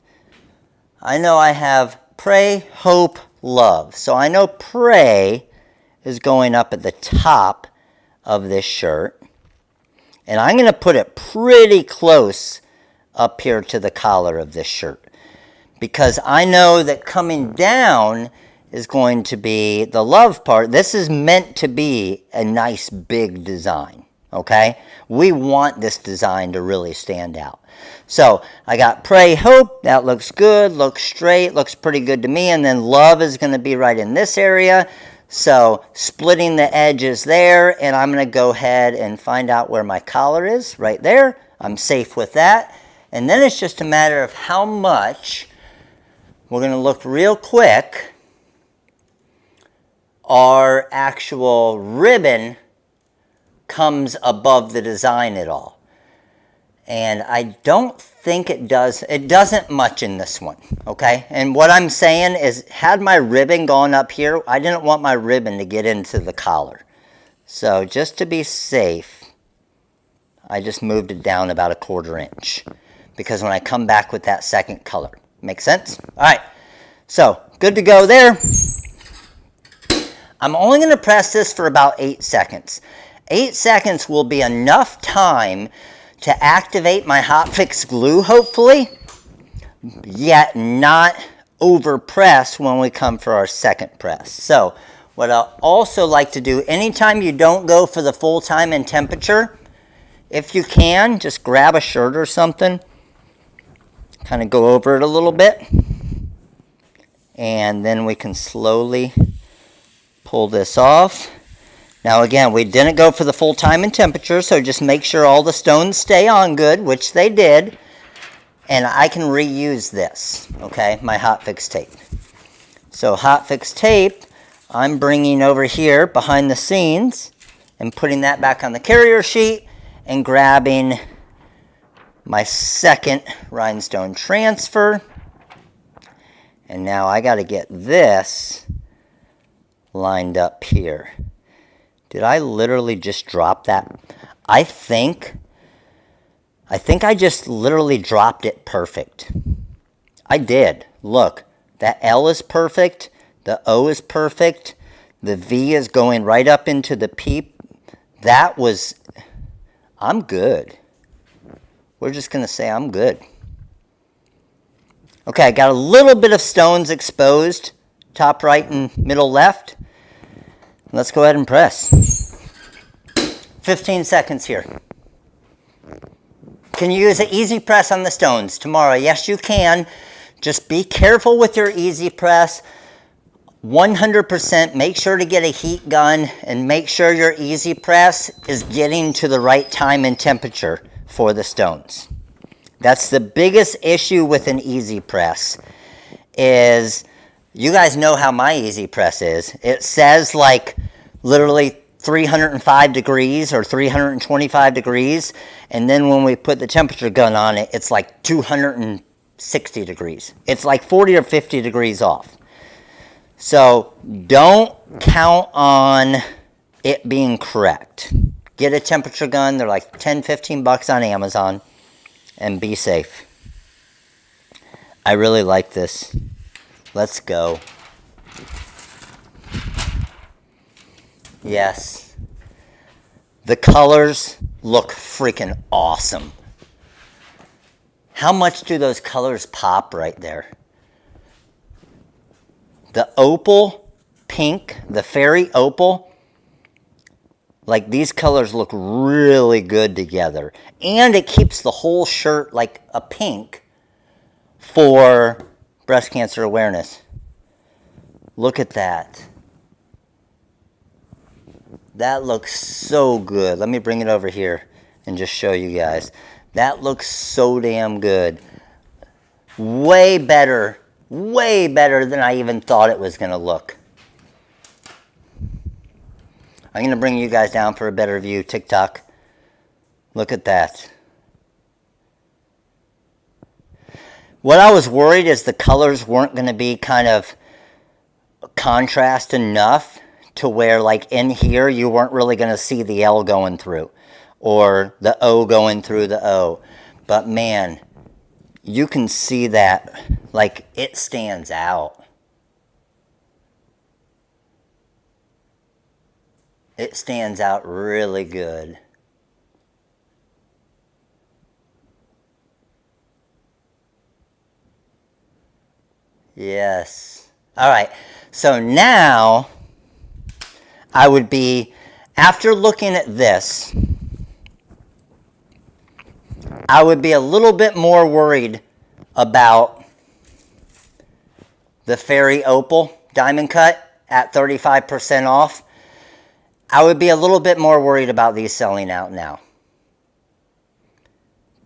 I know I have pray, hope, love. So I know pray is going up at the top of this shirt. And I'm going to put it pretty close up here to the collar of this shirt. Because I know that coming down is going to be the love part. This is meant to be a nice big design. Okay? We want this design to really stand out. So I got pray, hope. That looks good, looks straight, looks pretty good to me. And then love is going to be right in this area. So splitting the edges there, and I'm going to go ahead and find out where my collar is right there. I'm safe with that. And then it's just a matter of how much. We're going to look real quick. Our actual ribbon comes above the design at all. And I don't think it does. It doesn't much in this one, okay? And what I'm saying is, had my ribbon gone up here, I didn't want my ribbon to get into the collar. So just to be safe, I just moved it down about 1/4 inch. Because when I come back with that second color. Make sense? All right. So, good to go there. I'm only going to press this for about 8 seconds. 8 seconds will be enough time to activate my Hotfix glue, hopefully, yet not over press when we come for our second press. So, what I also like to do, anytime you don't go for the full time and temperature, if you can, just grab a shirt or something, kind of go over it a little bit, and then we can slowly pull this off. Now again, we didn't go for the full time and temperature, so just make sure all the stones stay on good, which they did, and I can reuse this, okay, my Hotfix tape. So Hotfix tape, I'm bringing over here behind the scenes and putting that back on the carrier sheet and grabbing my second rhinestone transfer. And now I got to get this lined up here. Did I literally just drop that? I think I just literally dropped it perfect. I did. Look, that L is perfect. The O is perfect. The V is going right up into the P. That was, I'm good. We're just going to say I'm good. Okay, I got a little bit of stones exposed, top right and middle left. Let's go ahead and press. 15 seconds here. Can you use an easy press on the stones tomorrow? Yes, you can. Just be careful with your easy press. 100% make sure to get a heat gun and make sure your easy press is getting to the right time and temperature for the stones. That's the biggest issue with an easy press is, you guys know how my easy press is. It says like literally 305 degrees or 325 degrees, and then when we put the temperature gun on it, it's like 260 degrees. It's like 40 or 50 degrees off. So don't count on it being correct. Get a temperature gun. They're like 10, 15 bucks on Amazon, and be safe. I really like this. Let's go. Yes. The colors look freaking awesome. How much do those colors pop right there? The opal pink, the fairy opal, like these colors look really good together. And it keeps the whole shirt like a pink for breast cancer awareness. Look at that. That looks so good. Let me bring it over here and just show you guys. That looks so damn good. Way better than I even thought it was going to look. I'm going to bring you guys down for a better view, TikTok. Look at that. What I was worried is the colors weren't going to be kind of contrast enough to where, like in here, you weren't really going to see the L going through or the O going through the O. But man, you can see that, like, it stands out. It stands out really good. Yes. All right. So now I would be, after looking at this, I would be a little bit more worried about the Fairy Opal Diamond Cut at 35% off. I would be a little bit more worried about these selling out now,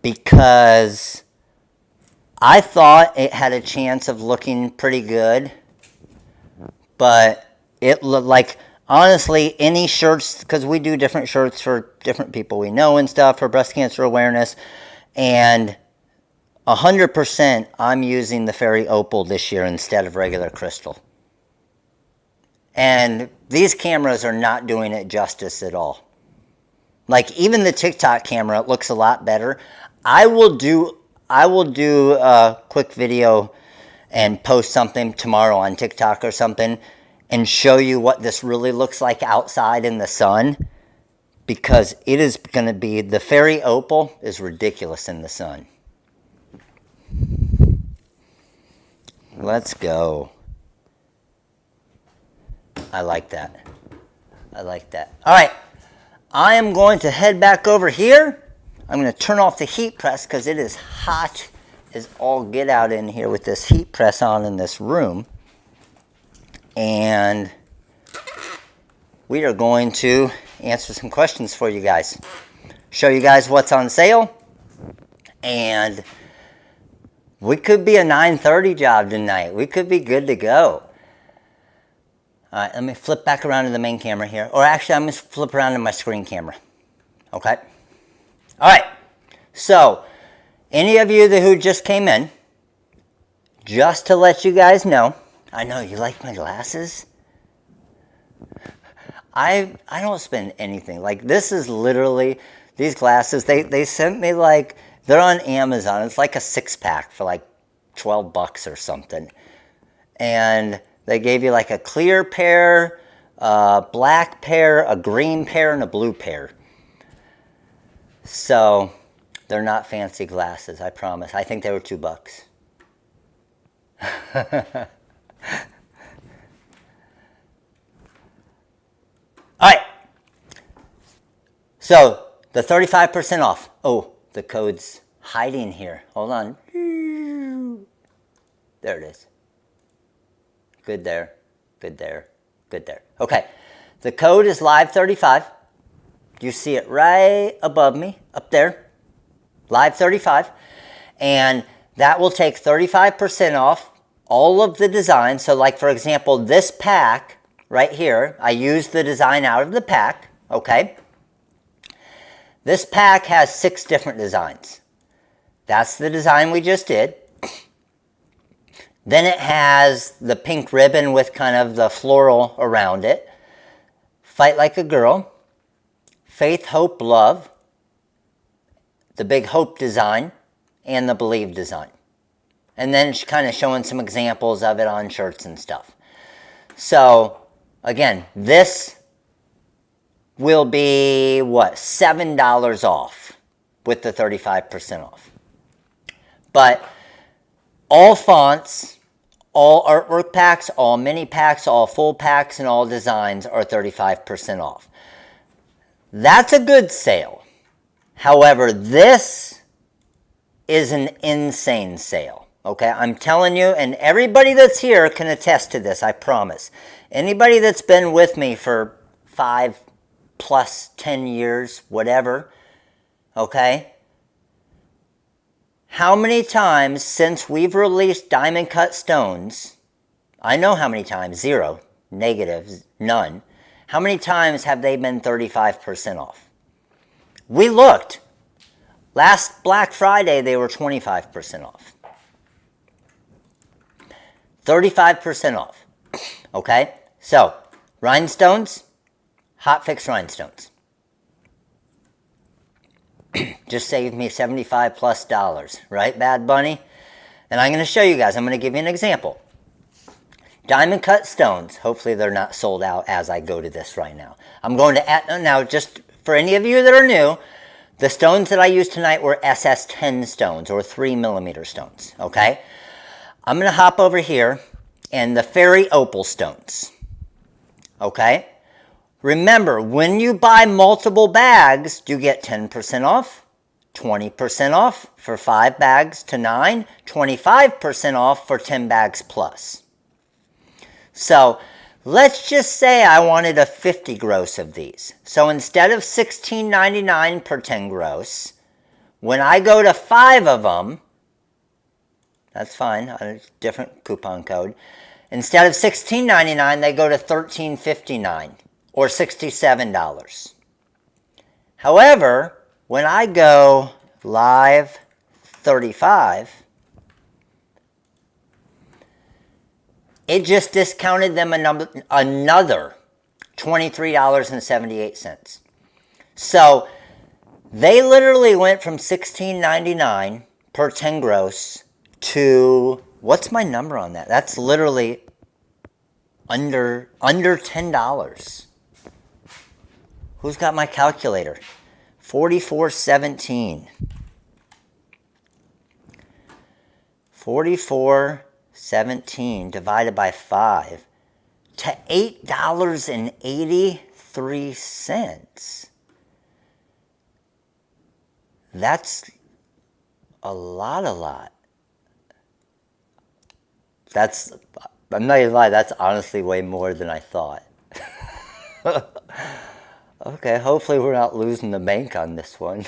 because I thought it had a chance of looking pretty good, but it looked like honestly, any shirts, because we do different shirts for different people we know and stuff for breast cancer awareness, and 100% I'm using the Fairy Opal this year instead of regular crystal. And these cameras are not doing it justice at all. Like even the TikTok camera looks a lot better. I will do a quick video and post something tomorrow on TikTok or something and show you what this really looks like outside in the sun, because it is going to be, the Fairy Opal is ridiculous in the sun. Let's go. I like that. I like that. All right. I am going to head back over here. I'm going to turn off the heat press because it is hot as all get out in here with this heat press on in this room. And we are going to answer some questions for you guys. Show you guys what's on sale. And we could be a 9:30 job tonight. We could be good to go. All right, let me flip back around to the main camera here. Or actually, I'm going to flip around to my screen camera. Okay? All right. So, any of you who just came in, just to let you guys know, I know you like my glasses. I don't spend anything. Like, this is literally, these glasses, they sent me like, they're on Amazon. It's like a 6-pack for like $12 or something. And they gave you like a clear pair, a black pair, a green pair, and a blue pair. So, they're not fancy glasses, I promise. I think they were $2. All right. So, the 35% off. Oh, the code's hiding here. Hold on. There it is. Good there, good there, good there. Okay, the code is live35. You see it right above me, up there, live35. And that will take 35% off all of the designs. So like, for example, this pack right here, I used the design out of the pack, okay? This pack has 6 different designs. That's the design we just did. Then it has the pink ribbon with kind of the floral around it. Fight Like a Girl. Faith, Hope, Love. The big Hope design. And the Believe design. And then it's kind of showing some examples of it on shirts and stuff. So, again, this will be, what, $7 off with the 35% off. But all fonts, all artwork packs, all mini packs, all full packs, and all designs are 35% off. That's a good sale. However, this is an insane sale. Okay, I'm telling you, and everybody that's here can attest to this, I promise. Anybody that's been with me for 5 plus 10 years, whatever, okay? How many times since we've released diamond cut stones, I know how many times, 0, negative, none. How many times have they been 35% off? We looked. Last Black Friday, they were 25% off. 35% off. Okay? So, Rhinestones, Hotfix Rhinestones. Just saved me $75 plus, right, Bad Bunny? And I'm going to show you guys. I'm going to give you an example. Diamond cut stones. Hopefully they're not sold out as I go to this right now. I'm going to add, now just for any of you that are new, the stones that I used tonight were SS10 stones or 3mm stones, okay? I'm going to hop over here and the Fairy Opal stones, okay? Remember, when you buy multiple bags, you get 10% off, 20% off for 5 bags to 9, 25% off for 10 bags plus. So, let's just say I wanted a 50 gross of these. So, instead of $16.99 per 10 gross, when I go to 5 of them, that's fine, a different coupon code. Instead of $16.99, they go to $13.59. or $67. However, when I go live 35, it just discounted them another $23.78. So they literally went from $16.99 per 10 gross to, what's my number on that? That's literally under $10. Who's got my calculator? 44.17. 44.17 divided by 5 to $8.83. That's a lot. That's, I'm not gonna lie, that's honestly way more than I thought. Okay, hopefully we're not losing the bank on this one.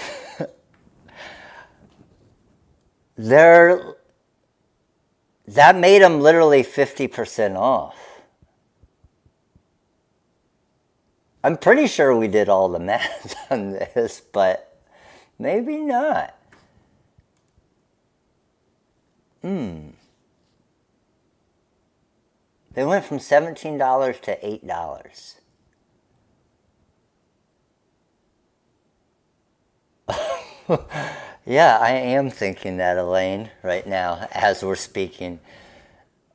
That made them literally 50% off. I'm pretty sure we did all the math on this, but maybe not. They went from $17 to $8. Yeah, I am thinking that, Elaine, right now, as we're speaking.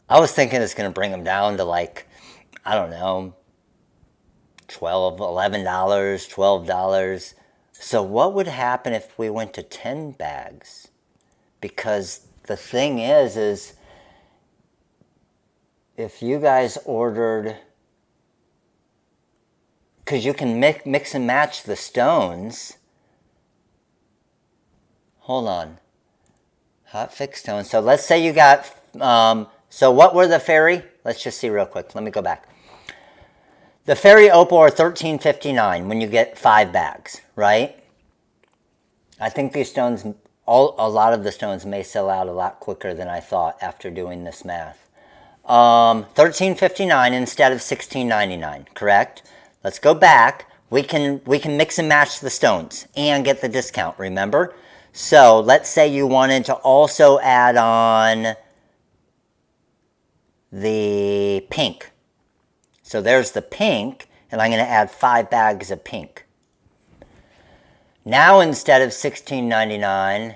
I was thinking it's going to bring them down to like, I don't know, $11, $12. So what would happen if we went to 10 bags? Because the thing is if you guys ordered, because you can mix and match the stones. Hold on. Hotfix stones. So let's say you got, so what were the fairy? Let's just see real quick. Let me go back. The fairy opal are $13.59 when you get 5 bags, right? I think these stones, a lot of the stones may sell out a lot quicker than I thought after doing this math. $13.59 instead of $16.99, correct? Let's go back. We can mix and match the stones and get the discount, remember? So let's say you wanted to also add on the pink. So there's the pink, and I'm going to add 5 bags of pink. Now instead of $16.99,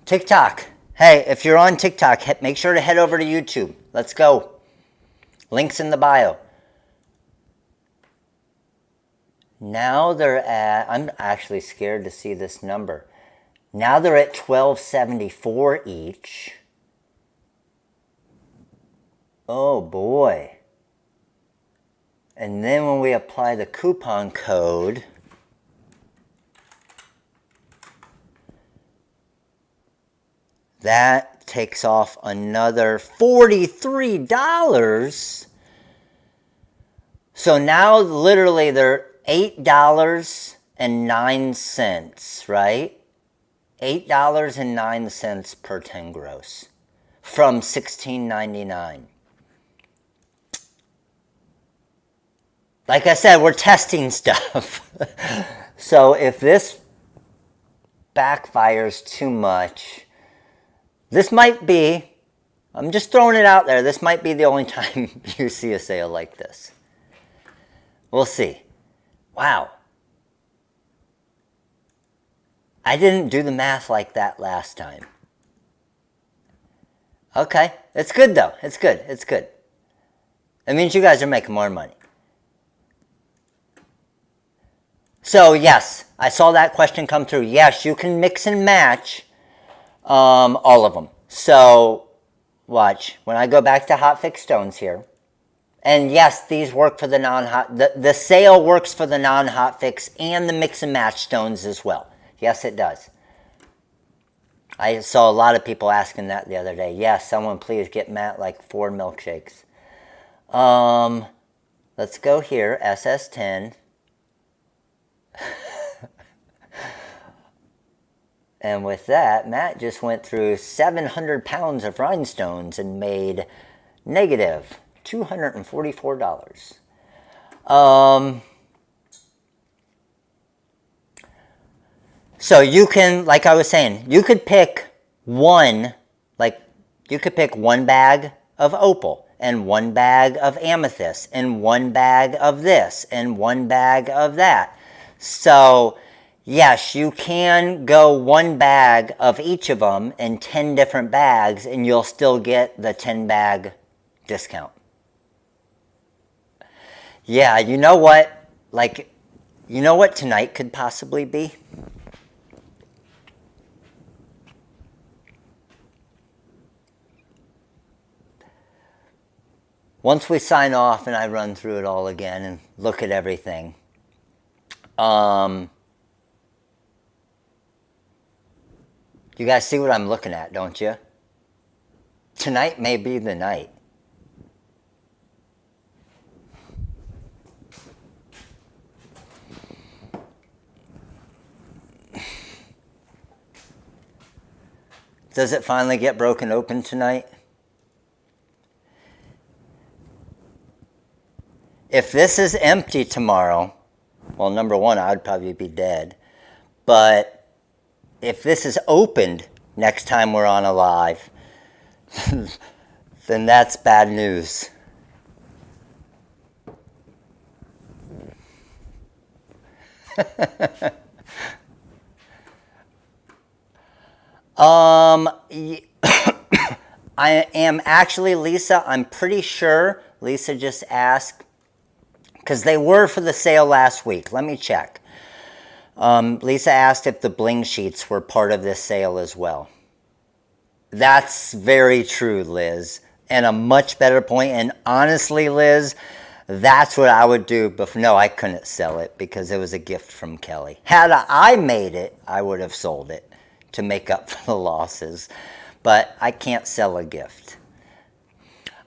TikTok. Hey, if you're on TikTok, make sure to head over to YouTube. Let's go. Links in the bio. Now they're at, I'm actually scared to see this number. Now they're at $12.74 each. Oh boy. And then when we apply the coupon code, that takes off another $43. So now literally they're $8.09, right? $8.09 per 10 gross from $16.99. Like I said, we're testing stuff. So if this backfires too much, this might be, I'm just throwing it out there, this might be the only time you see a sale like this. We'll see. Wow. I didn't do the math like that last time. Okay. It's good though. It's good. It's good. It means you guys are making more money. So yes, I saw that question come through. Yes, you can mix and match all of them. So watch. When I go back to Hotfix stones here, and yes, these work for the non-hot, the sale works for the non-hotfix and the mix and match stones as well. Yes, it does. I saw a lot of people asking that the other day. Yes, someone please get Matt like 4 milkshakes. Let's go here, SS10. And with that, Matt just went through 700 pounds of rhinestones and made negative $244. So you can, like I was saying, you could pick one, like you could pick one bag of opal and one bag of amethyst and one bag of this and one bag of that. So yes, you can go one bag of each of them in 10 different bags and you'll still get the 10 bag discount. Yeah, you know what? Like, you know what tonight could possibly be? Once we sign off and I run through it all again and look at everything, you guys see what I'm looking at, don't you? Tonight may be the night. Does it finally get broken open tonight? If this is empty tomorrow, well, number one, I'd probably be dead. But if this is opened next time we're on alive, then that's bad news. I am actually, Lisa, I'm pretty sure Lisa just asked, because they were for the sale last week. Let me check. Lisa asked if the Bling Sheets were part of this sale as well. That's very true, Liz. And a much better point. And honestly, Liz, that's what I would do. But no, I couldn't sell it because it was a gift from Kelly. Had I made it, I would have sold it to make up for the losses. But I can't sell a gift.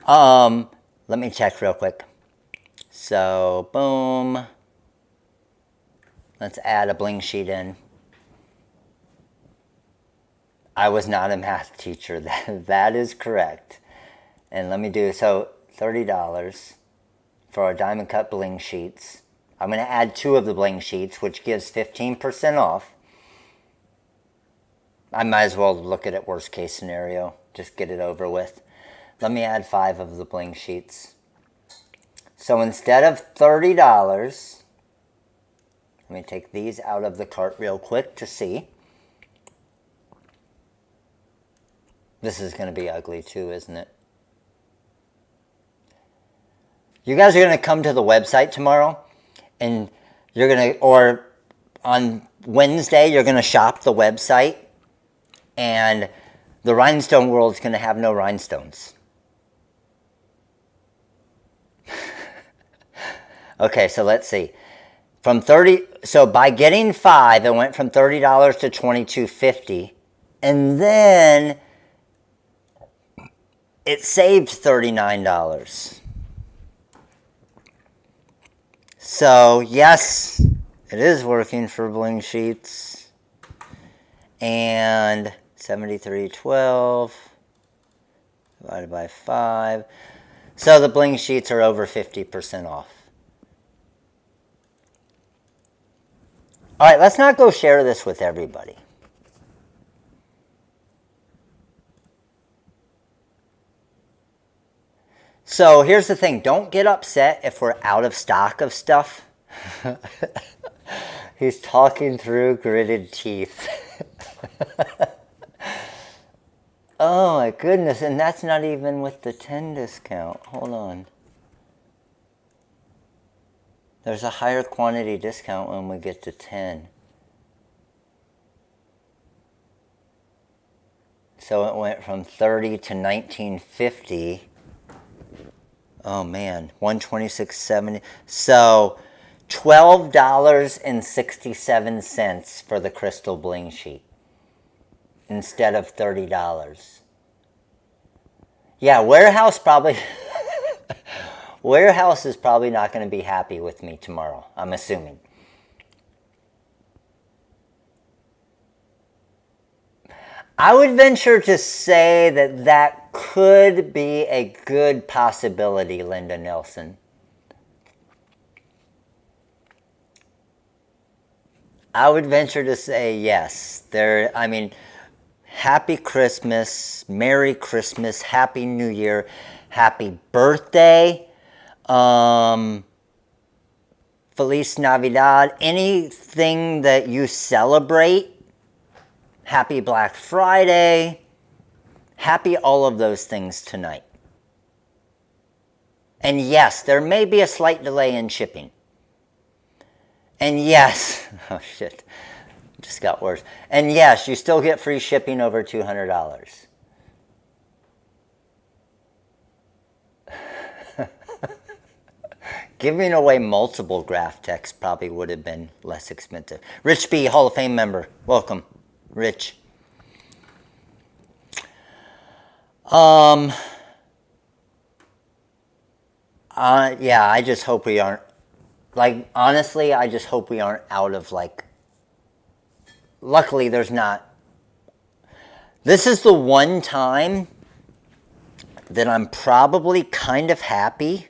Let me check real quick. So, boom. Let's add a Bling Sheet in. I was not a math teacher. That is correct. And let me do, so $30 for our diamond cut Bling Sheets. I'm going to add 2 of the Bling Sheets, which gives 15% off. I might as well look at it worst case scenario. Just get it over with. Let me add 5 of the Bling Sheets. So instead of $30, let me take these out of the cart real quick to see. This is going to be ugly too, isn't it? You guys are going to come to the website tomorrow and you're going to, or on Wednesday, you're going to shop the website and the rhinestone world is going to have no rhinestones. Okay, so let's see. From 30, so by getting 5, it went from $30 to $22.50, and then it saved $39. So yes, it is working for Bling Sheets. And 73.12 divided by 5. So the Bling Sheets are over 50% off. All right, let's not go share this with everybody. So here's the thing. Don't get upset if we're out of stock of stuff. He's talking through gritted teeth. Oh my goodness, and that's not even with the 10 discount. Hold on. There's a higher quantity discount when we get to 10. So it went from 30 to 19.50. Oh man, 126.70. So $12.67 for the crystal Bling Sheet instead of $30. Yeah, warehouse probably Warehouse is probably not going to be happy with me tomorrow, I'm assuming. I would venture to say that that could be a good possibility, Linda Nelson. I would venture to say yes. I mean, Happy Christmas, Merry Christmas, Happy New Year, Happy Birthday, Feliz Navidad, anything that you celebrate. Happy Black Friday. Happy all of those things tonight. And yes, there may be a slight delay in shipping. And yes, oh shit, it just got worse. And yes, you still get free shipping over $200. Giving away multiple graph text probably would have been less expensive. Rich B, Hall of Fame member. Welcome, Rich. Yeah, I just hope we aren't, like, honestly, I just hope we aren't out of, like, luckily there's not. This is the one time that I'm probably kind of happy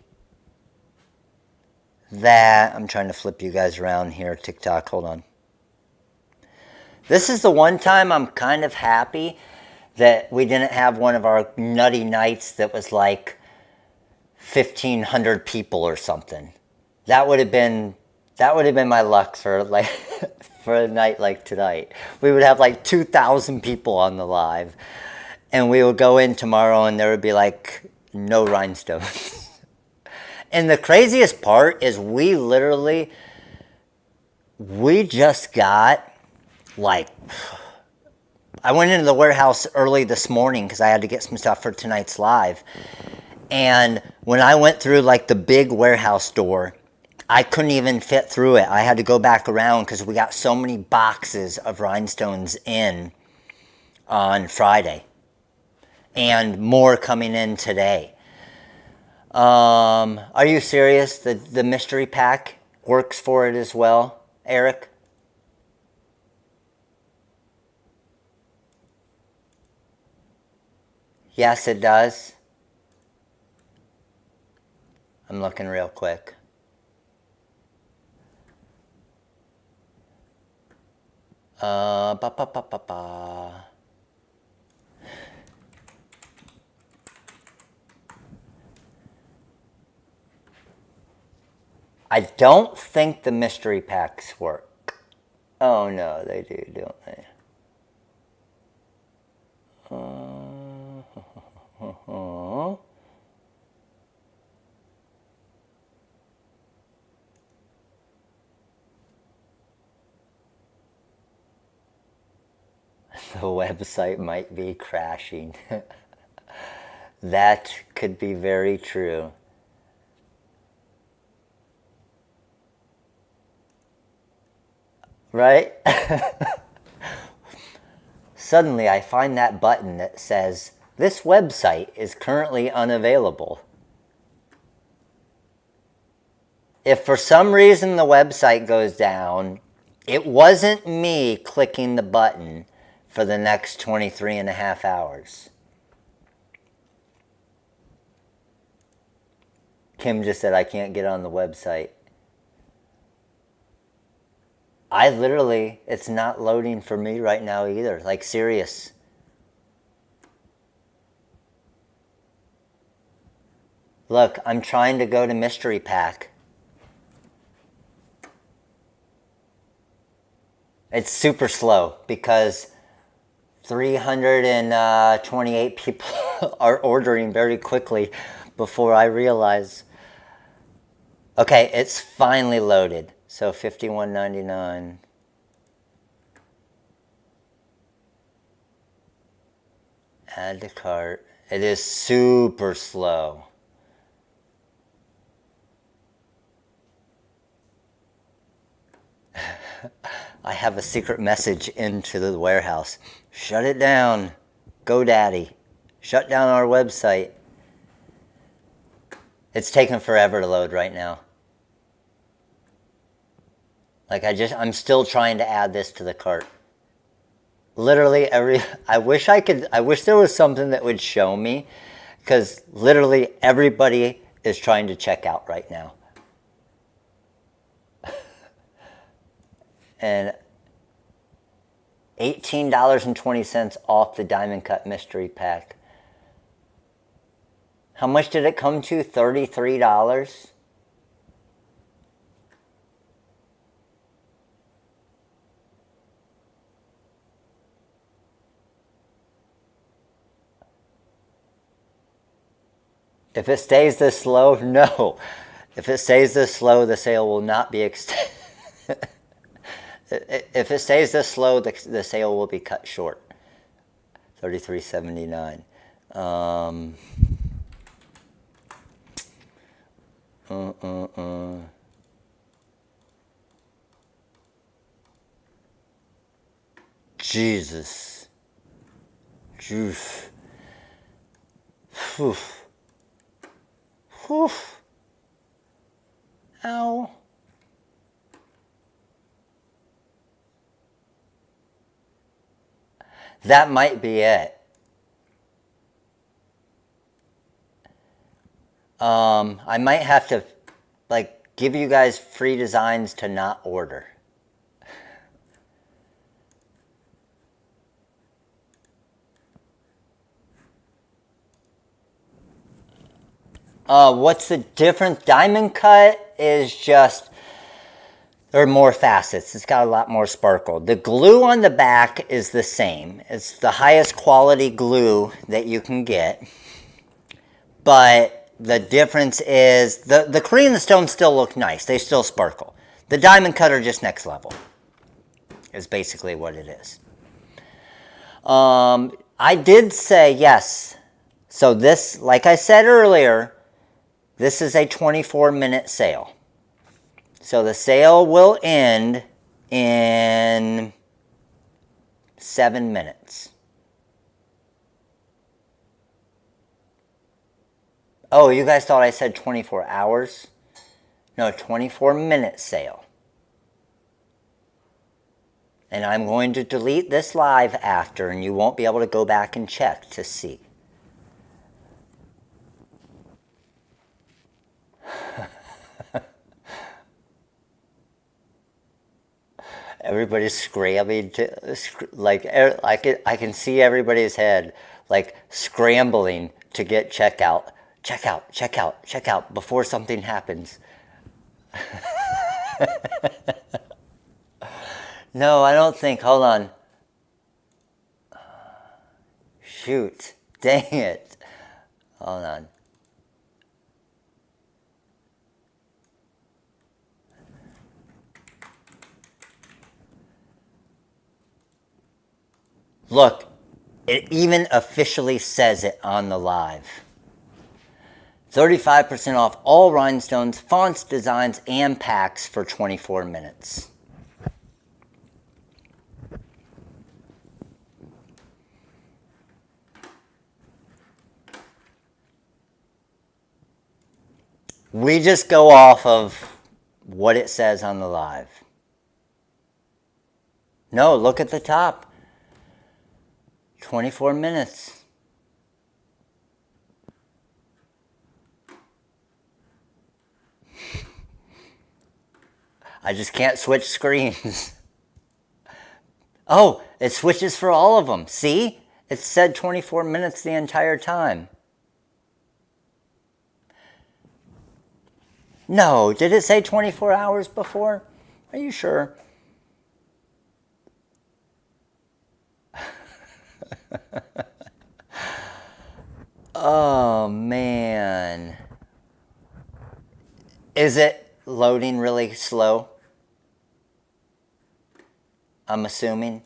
that, I'm trying to flip you guys around here, TikTok, hold on. This is the one time I'm kind of happy that we didn't have one of our nutty nights that was like 1,500 people or something. That would have been my luck for like for a night like tonight. We would have like 2,000 people on the live, and we would go in tomorrow and there would be like no rhinestones. And the craziest part is we just got, like, I went into the warehouse early this morning because I had to get some stuff for tonight's live. And when I went through like the big warehouse door, I couldn't even fit through it. I had to go back around because we got so many boxes of rhinestones in on Friday. And more coming in today. Are you serious? The mystery pack works for it as well, Eric? Yes, it does. I'm looking real quick. Ba ba ba ba ba. I don't think the mystery packs work. Oh no, they do, don't they? The website might be crashing. That could be very true. Right? Suddenly I find that button that says, "This website is currently unavailable." If for some reason the website goes down, it wasn't me clicking the button for the next 23 and a half hours. Kim just said, I can't get on the website. I literally, it's not loading for me right now either. Like, serious. Look, I'm trying to go to Mystery Pack. It's super slow because 328 people are ordering very quickly before I realize. Okay, it's finally loaded. So $51.99. Add to cart. It is super slow. I have a secret message into the warehouse. Shut it down. GoDaddy. Shut down our website. It's taking forever to load right now. Like I'm still trying to add this to the cart. literally I wish there was something that would show me, because literally everybody is trying to check out right now. And $18.20 off the Diamond Cut Mystery Pack. How much did it come to? $33? If it stays this slow, no. If it stays this slow, the sale will not be extended. If it stays this slow, the sale will be cut short. $33.79. Jesus. Oof. Oof. Oof. Ow. That might be it. I might have to, like, give you guys free designs to not order. What's the difference? Diamond Cut is just, there are more facets. It's got a lot more sparkle. The glue on the back is the same. It's the highest quality glue that you can get. But the difference is the Korean stones still look nice. They still sparkle. The Diamond Cut are just next level, is basically what it is. I did say yes. So this, like I said earlier, this is a 24-minute sale. So the sale will end in 7 minutes. Oh, you guys thought I said 24 hours? No, 24-minute sale. And I'm going to delete this live after, and you won't be able to go back and check to see. Everybody's scrambling to, like, I can see everybody's head, like, scrambling to get checkout. Check out, check out, check out before something happens. No, I don't think. Hold on. Shoot. Dang it. Hold on. Look, it even officially says it on the live. 35% off all rhinestones, fonts, designs, and packs for 24 minutes. We just go off of what it says on the live. No, look at the top. 24 minutes. I just can't switch screens. Oh, it switches for all of them. See? It said 24 minutes the entire time. No, did it say 24 hours before? Are you sure? Oh, man. Is it loading really slow? I'm assuming.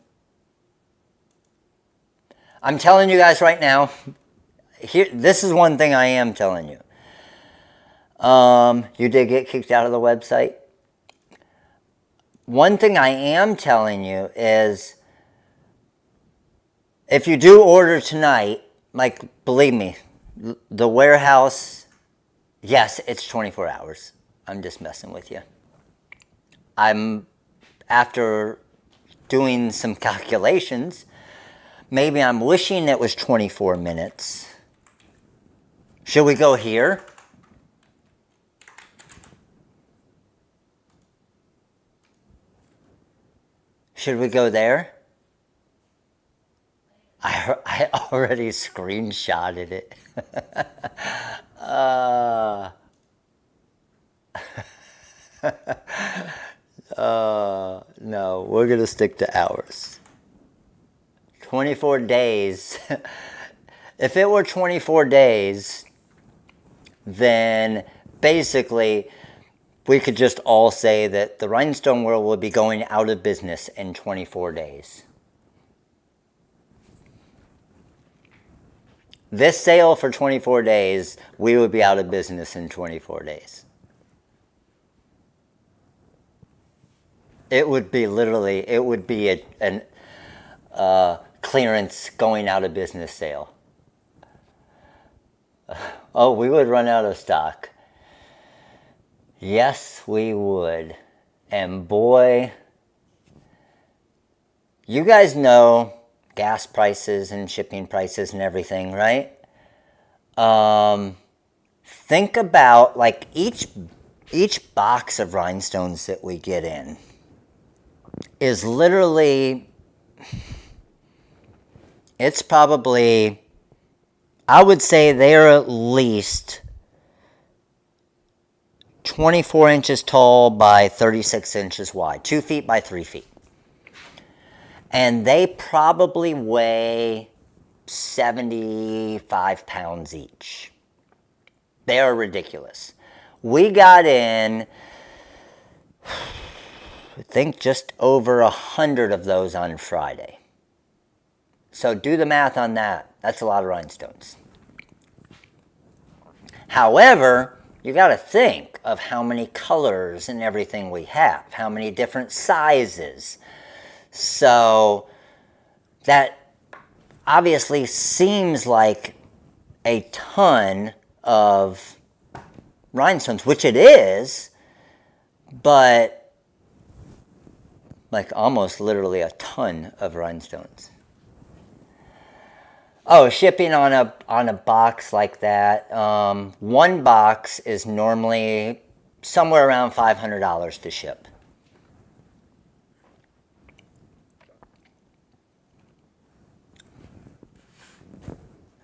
I'm telling you guys right now, here, this is one thing I am telling you. You did get kicked out of the website. One thing I am telling you is, if you do order tonight, like, believe me, the warehouse, yes, it's 24 hours. I'm just messing with you. After doing some calculations, Maybe I'm wishing it was 24 minutes. Should we go here? Should we go there? I already screenshotted it. No, we're going to stick to hours. 24 days. If it were 24 days, then basically we could just all say that the rhinestone world will be going out of business in 24 days. This sale for 24 days, we would be out of business in 24 days. It would be literally, it would be a clearance going out of business sale. Oh, we would run out of stock. Yes, we would. And boy, you guys know gas prices and shipping prices and everything, right? Think about like each box of rhinestones that we get in is literally, it's probably, I would say they're at least 24 inches tall by 36 inches wide, 2 feet by 3 feet. And they probably weigh 75 pounds each. They are ridiculous. We got in, I think, just over 100 of those on Friday. So do the math on that. That's a lot of rhinestones. However, you got to think of how many colors and everything we have, how many different sizes. So that obviously seems like a ton of rhinestones, which it is, but like almost literally a ton of rhinestones. Oh, shipping on a box like that. One box is normally somewhere around $500 to ship.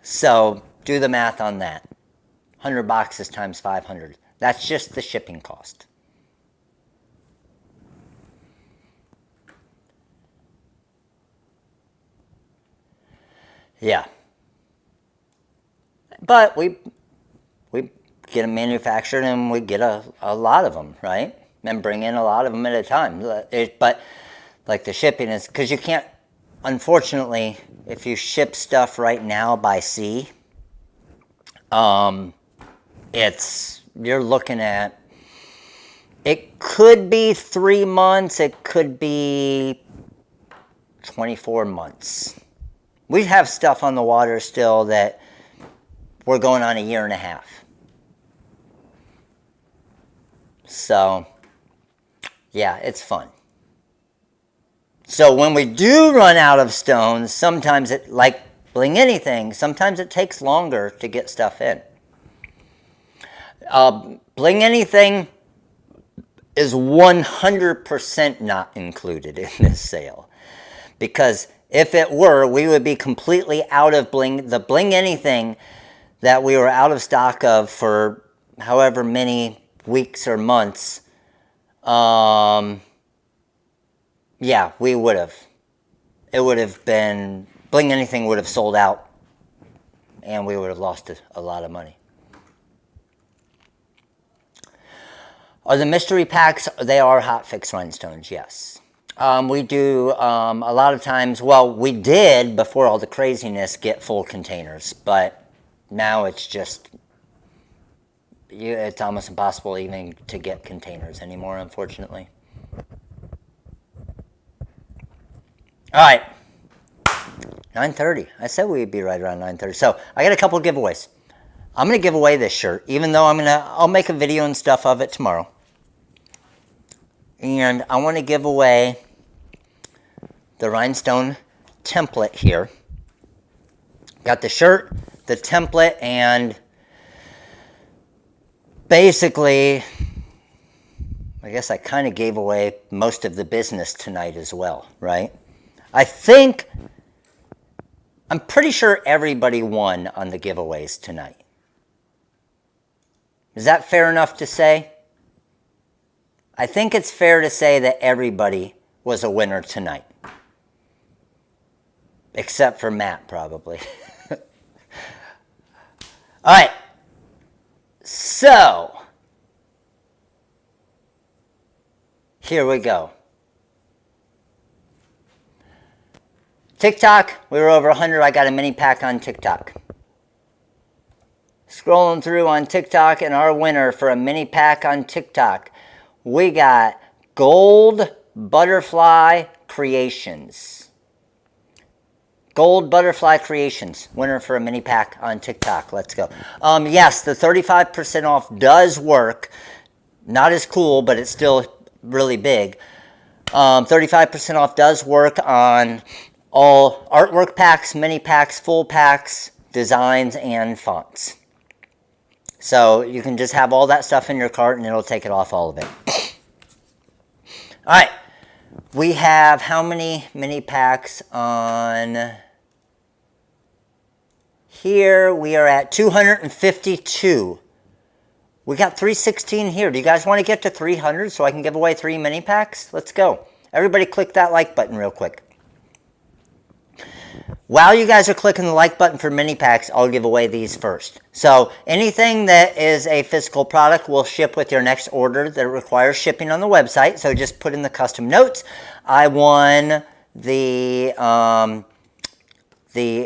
So do the math on that. 100 boxes times 500. That's just the shipping cost. Yeah. But we get them manufactured and we get a lot of them, right? And bring in a lot of them at a time. But like the shipping is, because you can't, unfortunately, if you ship stuff right now by sea, you're looking at, it could be 3 months, it could be 24 months. We have stuff on the water still that we're going on 1.5 years. So, yeah, it's fun. So when we do run out of stones, sometimes it, like Bling Anything, sometimes it takes longer to get stuff in. Bling Anything is 100% not included in this sale. Because if it were, we would be completely out of the Bling Anything that we were out of stock of for however many weeks or months. Yeah, we would have. It would have been, Bling Anything would have sold out and we would have lost a lot of money. Are the mystery packs, they are Hotfix rhinestones, yes. We do a lot of times, well, we did before all the craziness get full containers, but now it's just, it's almost impossible even to get containers anymore, unfortunately. All right, 9:30. I said we'd be right around 9:30. So I got a couple of giveaways. I'm going to give away this shirt, even though I'll make a video and stuff of it tomorrow. And I want to give away the rhinestone template here. Got the shirt, the template, and basically, I guess I kind of gave away most of the business tonight as well, right? I'm pretty sure everybody won on the giveaways tonight. Is that fair enough to say? I think it's fair to say that everybody was a winner tonight. Except for Matt, probably. All right. So, here we go. TikTok, we were over 100. I got a mini pack on TikTok. Scrolling through on TikTok, and our winner for a mini pack on TikTok, we got Gold Butterfly Creations. Gold Butterfly Creations, winner for a mini pack on TikTok. Let's go. Yes, the 35% off does work. Not as cool, but it's still really big. 35% off does work on all artwork packs, mini packs, full packs, designs, and fonts. So you can just have all that stuff in your cart and it'll take it off all of it. All right. We have how many mini packs on here? We are at 252. We got 316 here. Do you guys want to get to 300 so I can give away 3 mini packs? Let's go. Everybody click that like button real quick. While you guys are clicking the like button for mini packs, I'll give away these first. So anything that is a physical product will ship with your next order that requires shipping on the website. So just put in the custom notes. I won the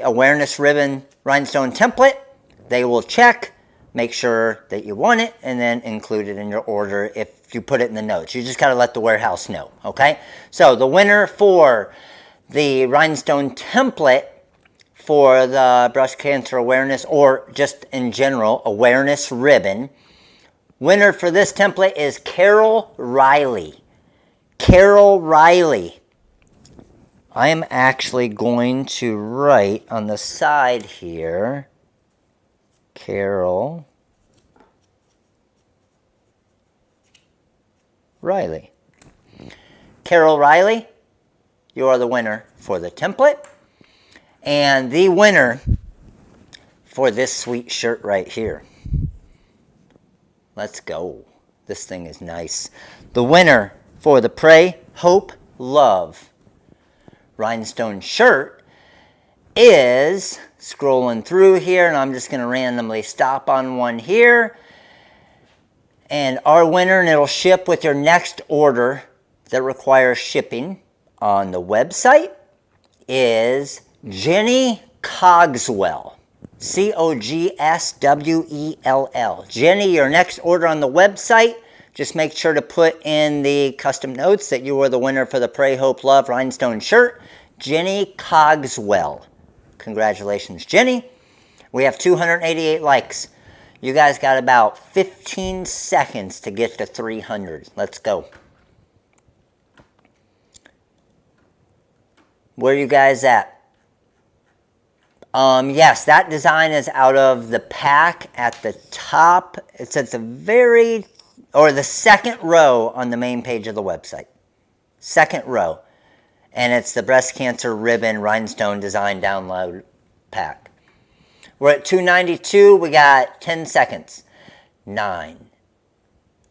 awareness ribbon rhinestone template. They will check, make sure that you won it, and then include it in your order if you put it in the notes. You just got to let the warehouse know, okay? So the winner for the rhinestone template for the breast cancer awareness, or just in general, awareness ribbon. Winner for this template is Carol Riley. Carol Riley. I am actually going to write on the side here, Carol Riley. Carol Riley, you are the winner for the template. And the winner for this sweet shirt right here. Let's go. This thing is nice. The winner for the Pray, Hope, Love rhinestone shirt is, scrolling through here, and I'm just going to randomly stop on one here. And our winner, and it'll ship with your next order that requires shipping on the website, is Jenny Cogswell. Cogswell. Jenny, your next order on the website, just make sure to put in the custom notes that you were the winner for the Pray, Hope, Love rhinestone shirt. Jenny Cogswell. Congratulations, Jenny. We have 288 likes. You guys got about 15 seconds to get to 300. Let's go. Where are you guys at? Yes, that design is out of the pack at the top. It's at the the second row on the main page of the website. Second row. And it's the breast cancer ribbon rhinestone design download pack. We're at 292. We got 10 seconds. 9,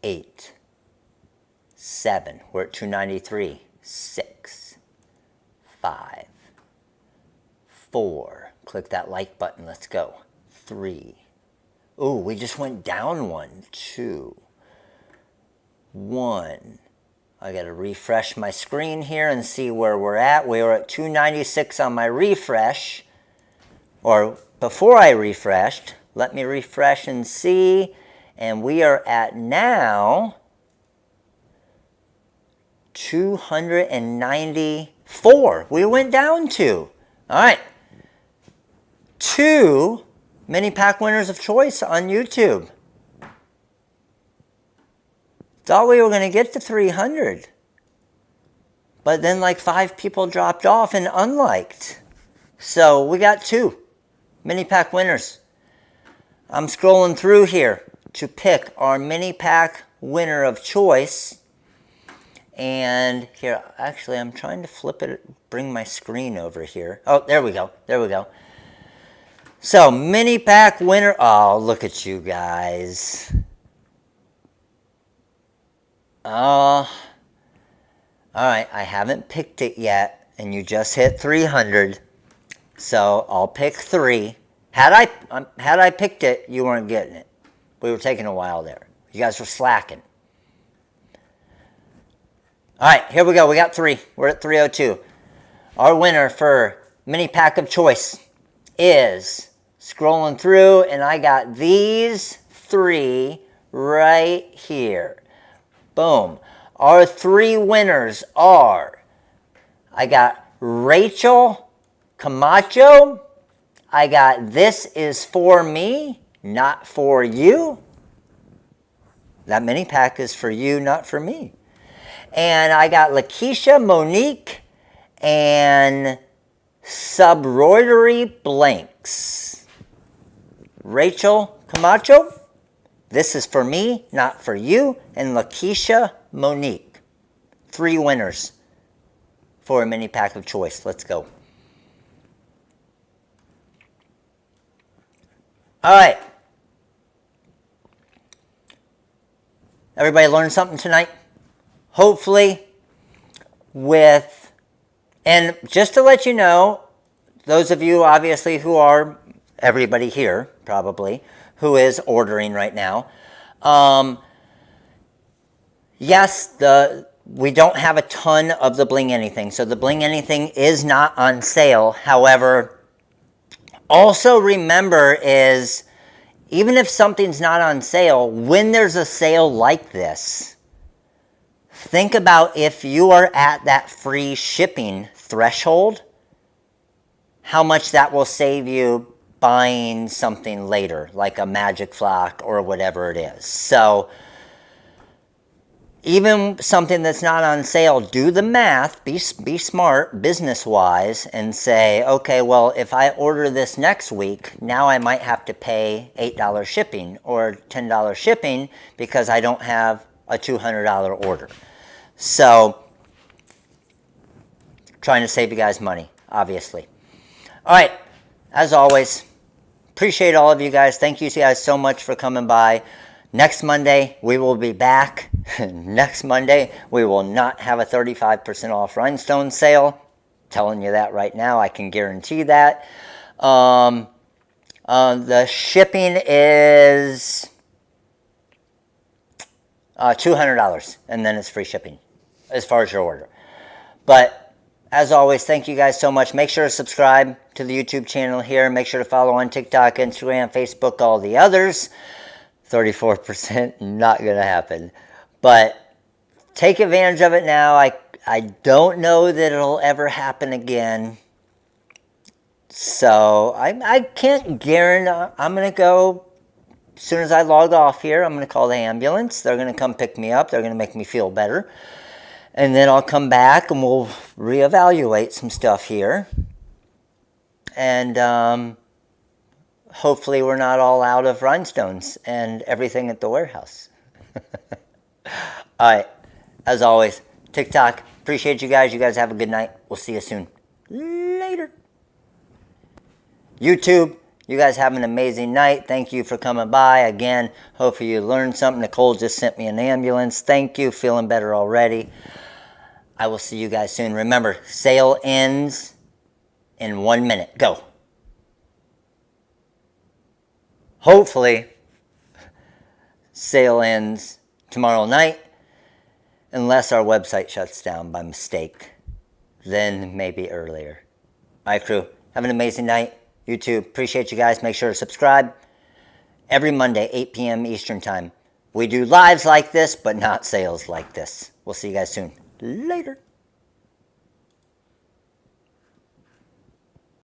8, 7. We're at 293. 6, 5, 4. Click that like button. Let's go. 3. Ooh, we just went down 1, 2, 1. I got to refresh my screen here and see where we're at. We were at 296 on my refresh. Or before I refreshed, let me refresh and see. And we are at now 294. We went down 2. All right. 2 mini pack winners of choice on YouTube. Thought we were going to get to 300. But then like 5 people dropped off and unliked. So we got 2. mini pack winners. I'm scrolling through here to pick our mini pack winner of choice. And here, actually, I'm trying to flip it, bring my screen over here. Oh, there we go. There we go. So, mini pack winner. Oh, look at you guys. All right, I haven't picked it yet, and you just hit 300. So, I'll pick 3. Had I picked it, you weren't getting it. We were taking a while there. You guys were slacking. All right, here we go. We got 3. We're at 302. Our winner for mini pack of choice is, scrolling through, and I got these 3 right here. Boom. Our 3 winners are, I got Rachel Camacho. I got This Is For Me, Not For You. That mini pack is for you, not for me. And I got Lakeisha Monique and Subroidery Blanks. Rachel Camacho, This Is For Me, Not For You, and Lakeisha Monique. 3 winners for a mini pack of choice. Let's go. All right. Everybody learned something tonight? Hopefully, and just to let you know, those of you obviously who are, everybody here probably, who is ordering right now, yes, we don't have a ton of the Bling Anything, so the Bling Anything is not on sale. However, also remember is, even if something's not on sale, when there's a sale like this, think about if you are at that free shipping threshold, how much that will save you buying something later, like a Magic Flock or whatever it is. So, even something that's not on sale, do the math, be smart business-wise, and say, okay, well, if I order this next week, now I might have to pay $8 shipping or $10 shipping because I don't have a $200 order. So, trying to save you guys money, obviously. All right, as always, appreciate all of you guys. Thank you guys so much for coming by. Next Monday, we will be back. Next Monday, we will not have a 35% off Rhinestone sale. Telling you that right now, I can guarantee that. The shipping is $200, and then it's free shipping as far as your order. But as always, thank you guys so much. Make sure to subscribe to the YouTube channel here. Make sure to follow on TikTok, Instagram, Facebook, all the others. 34%, not going to happen. But take advantage of it now. I don't know that it'll ever happen again. So I can't guarantee. I'm going to go, as soon as I log off here, I'm going to call the ambulance. They're going to come pick me up. They're going to make me feel better. And then I'll come back and we'll reevaluate some stuff here. And hopefully we're not all out of rhinestones and everything at the warehouse. All right. As always, TikTok, appreciate you guys. You guys have a good night. We'll see you soon. Later. YouTube, you guys have an amazing night. Thank you for coming by. Again, hopefully you learned something. Nicole just sent me an ambulance. Thank you. Feeling better already. I will see you guys soon. Remember, sale ends in 1 minute. Go. Hopefully, sale ends tomorrow night, unless our website shuts down by mistake. Then maybe earlier. All right, crew. Have an amazing night. YouTube, appreciate you guys. Make sure to subscribe. Every Monday, 8 p.m. Eastern Time. We do lives like this, but not sales like this. We'll see you guys soon. Later.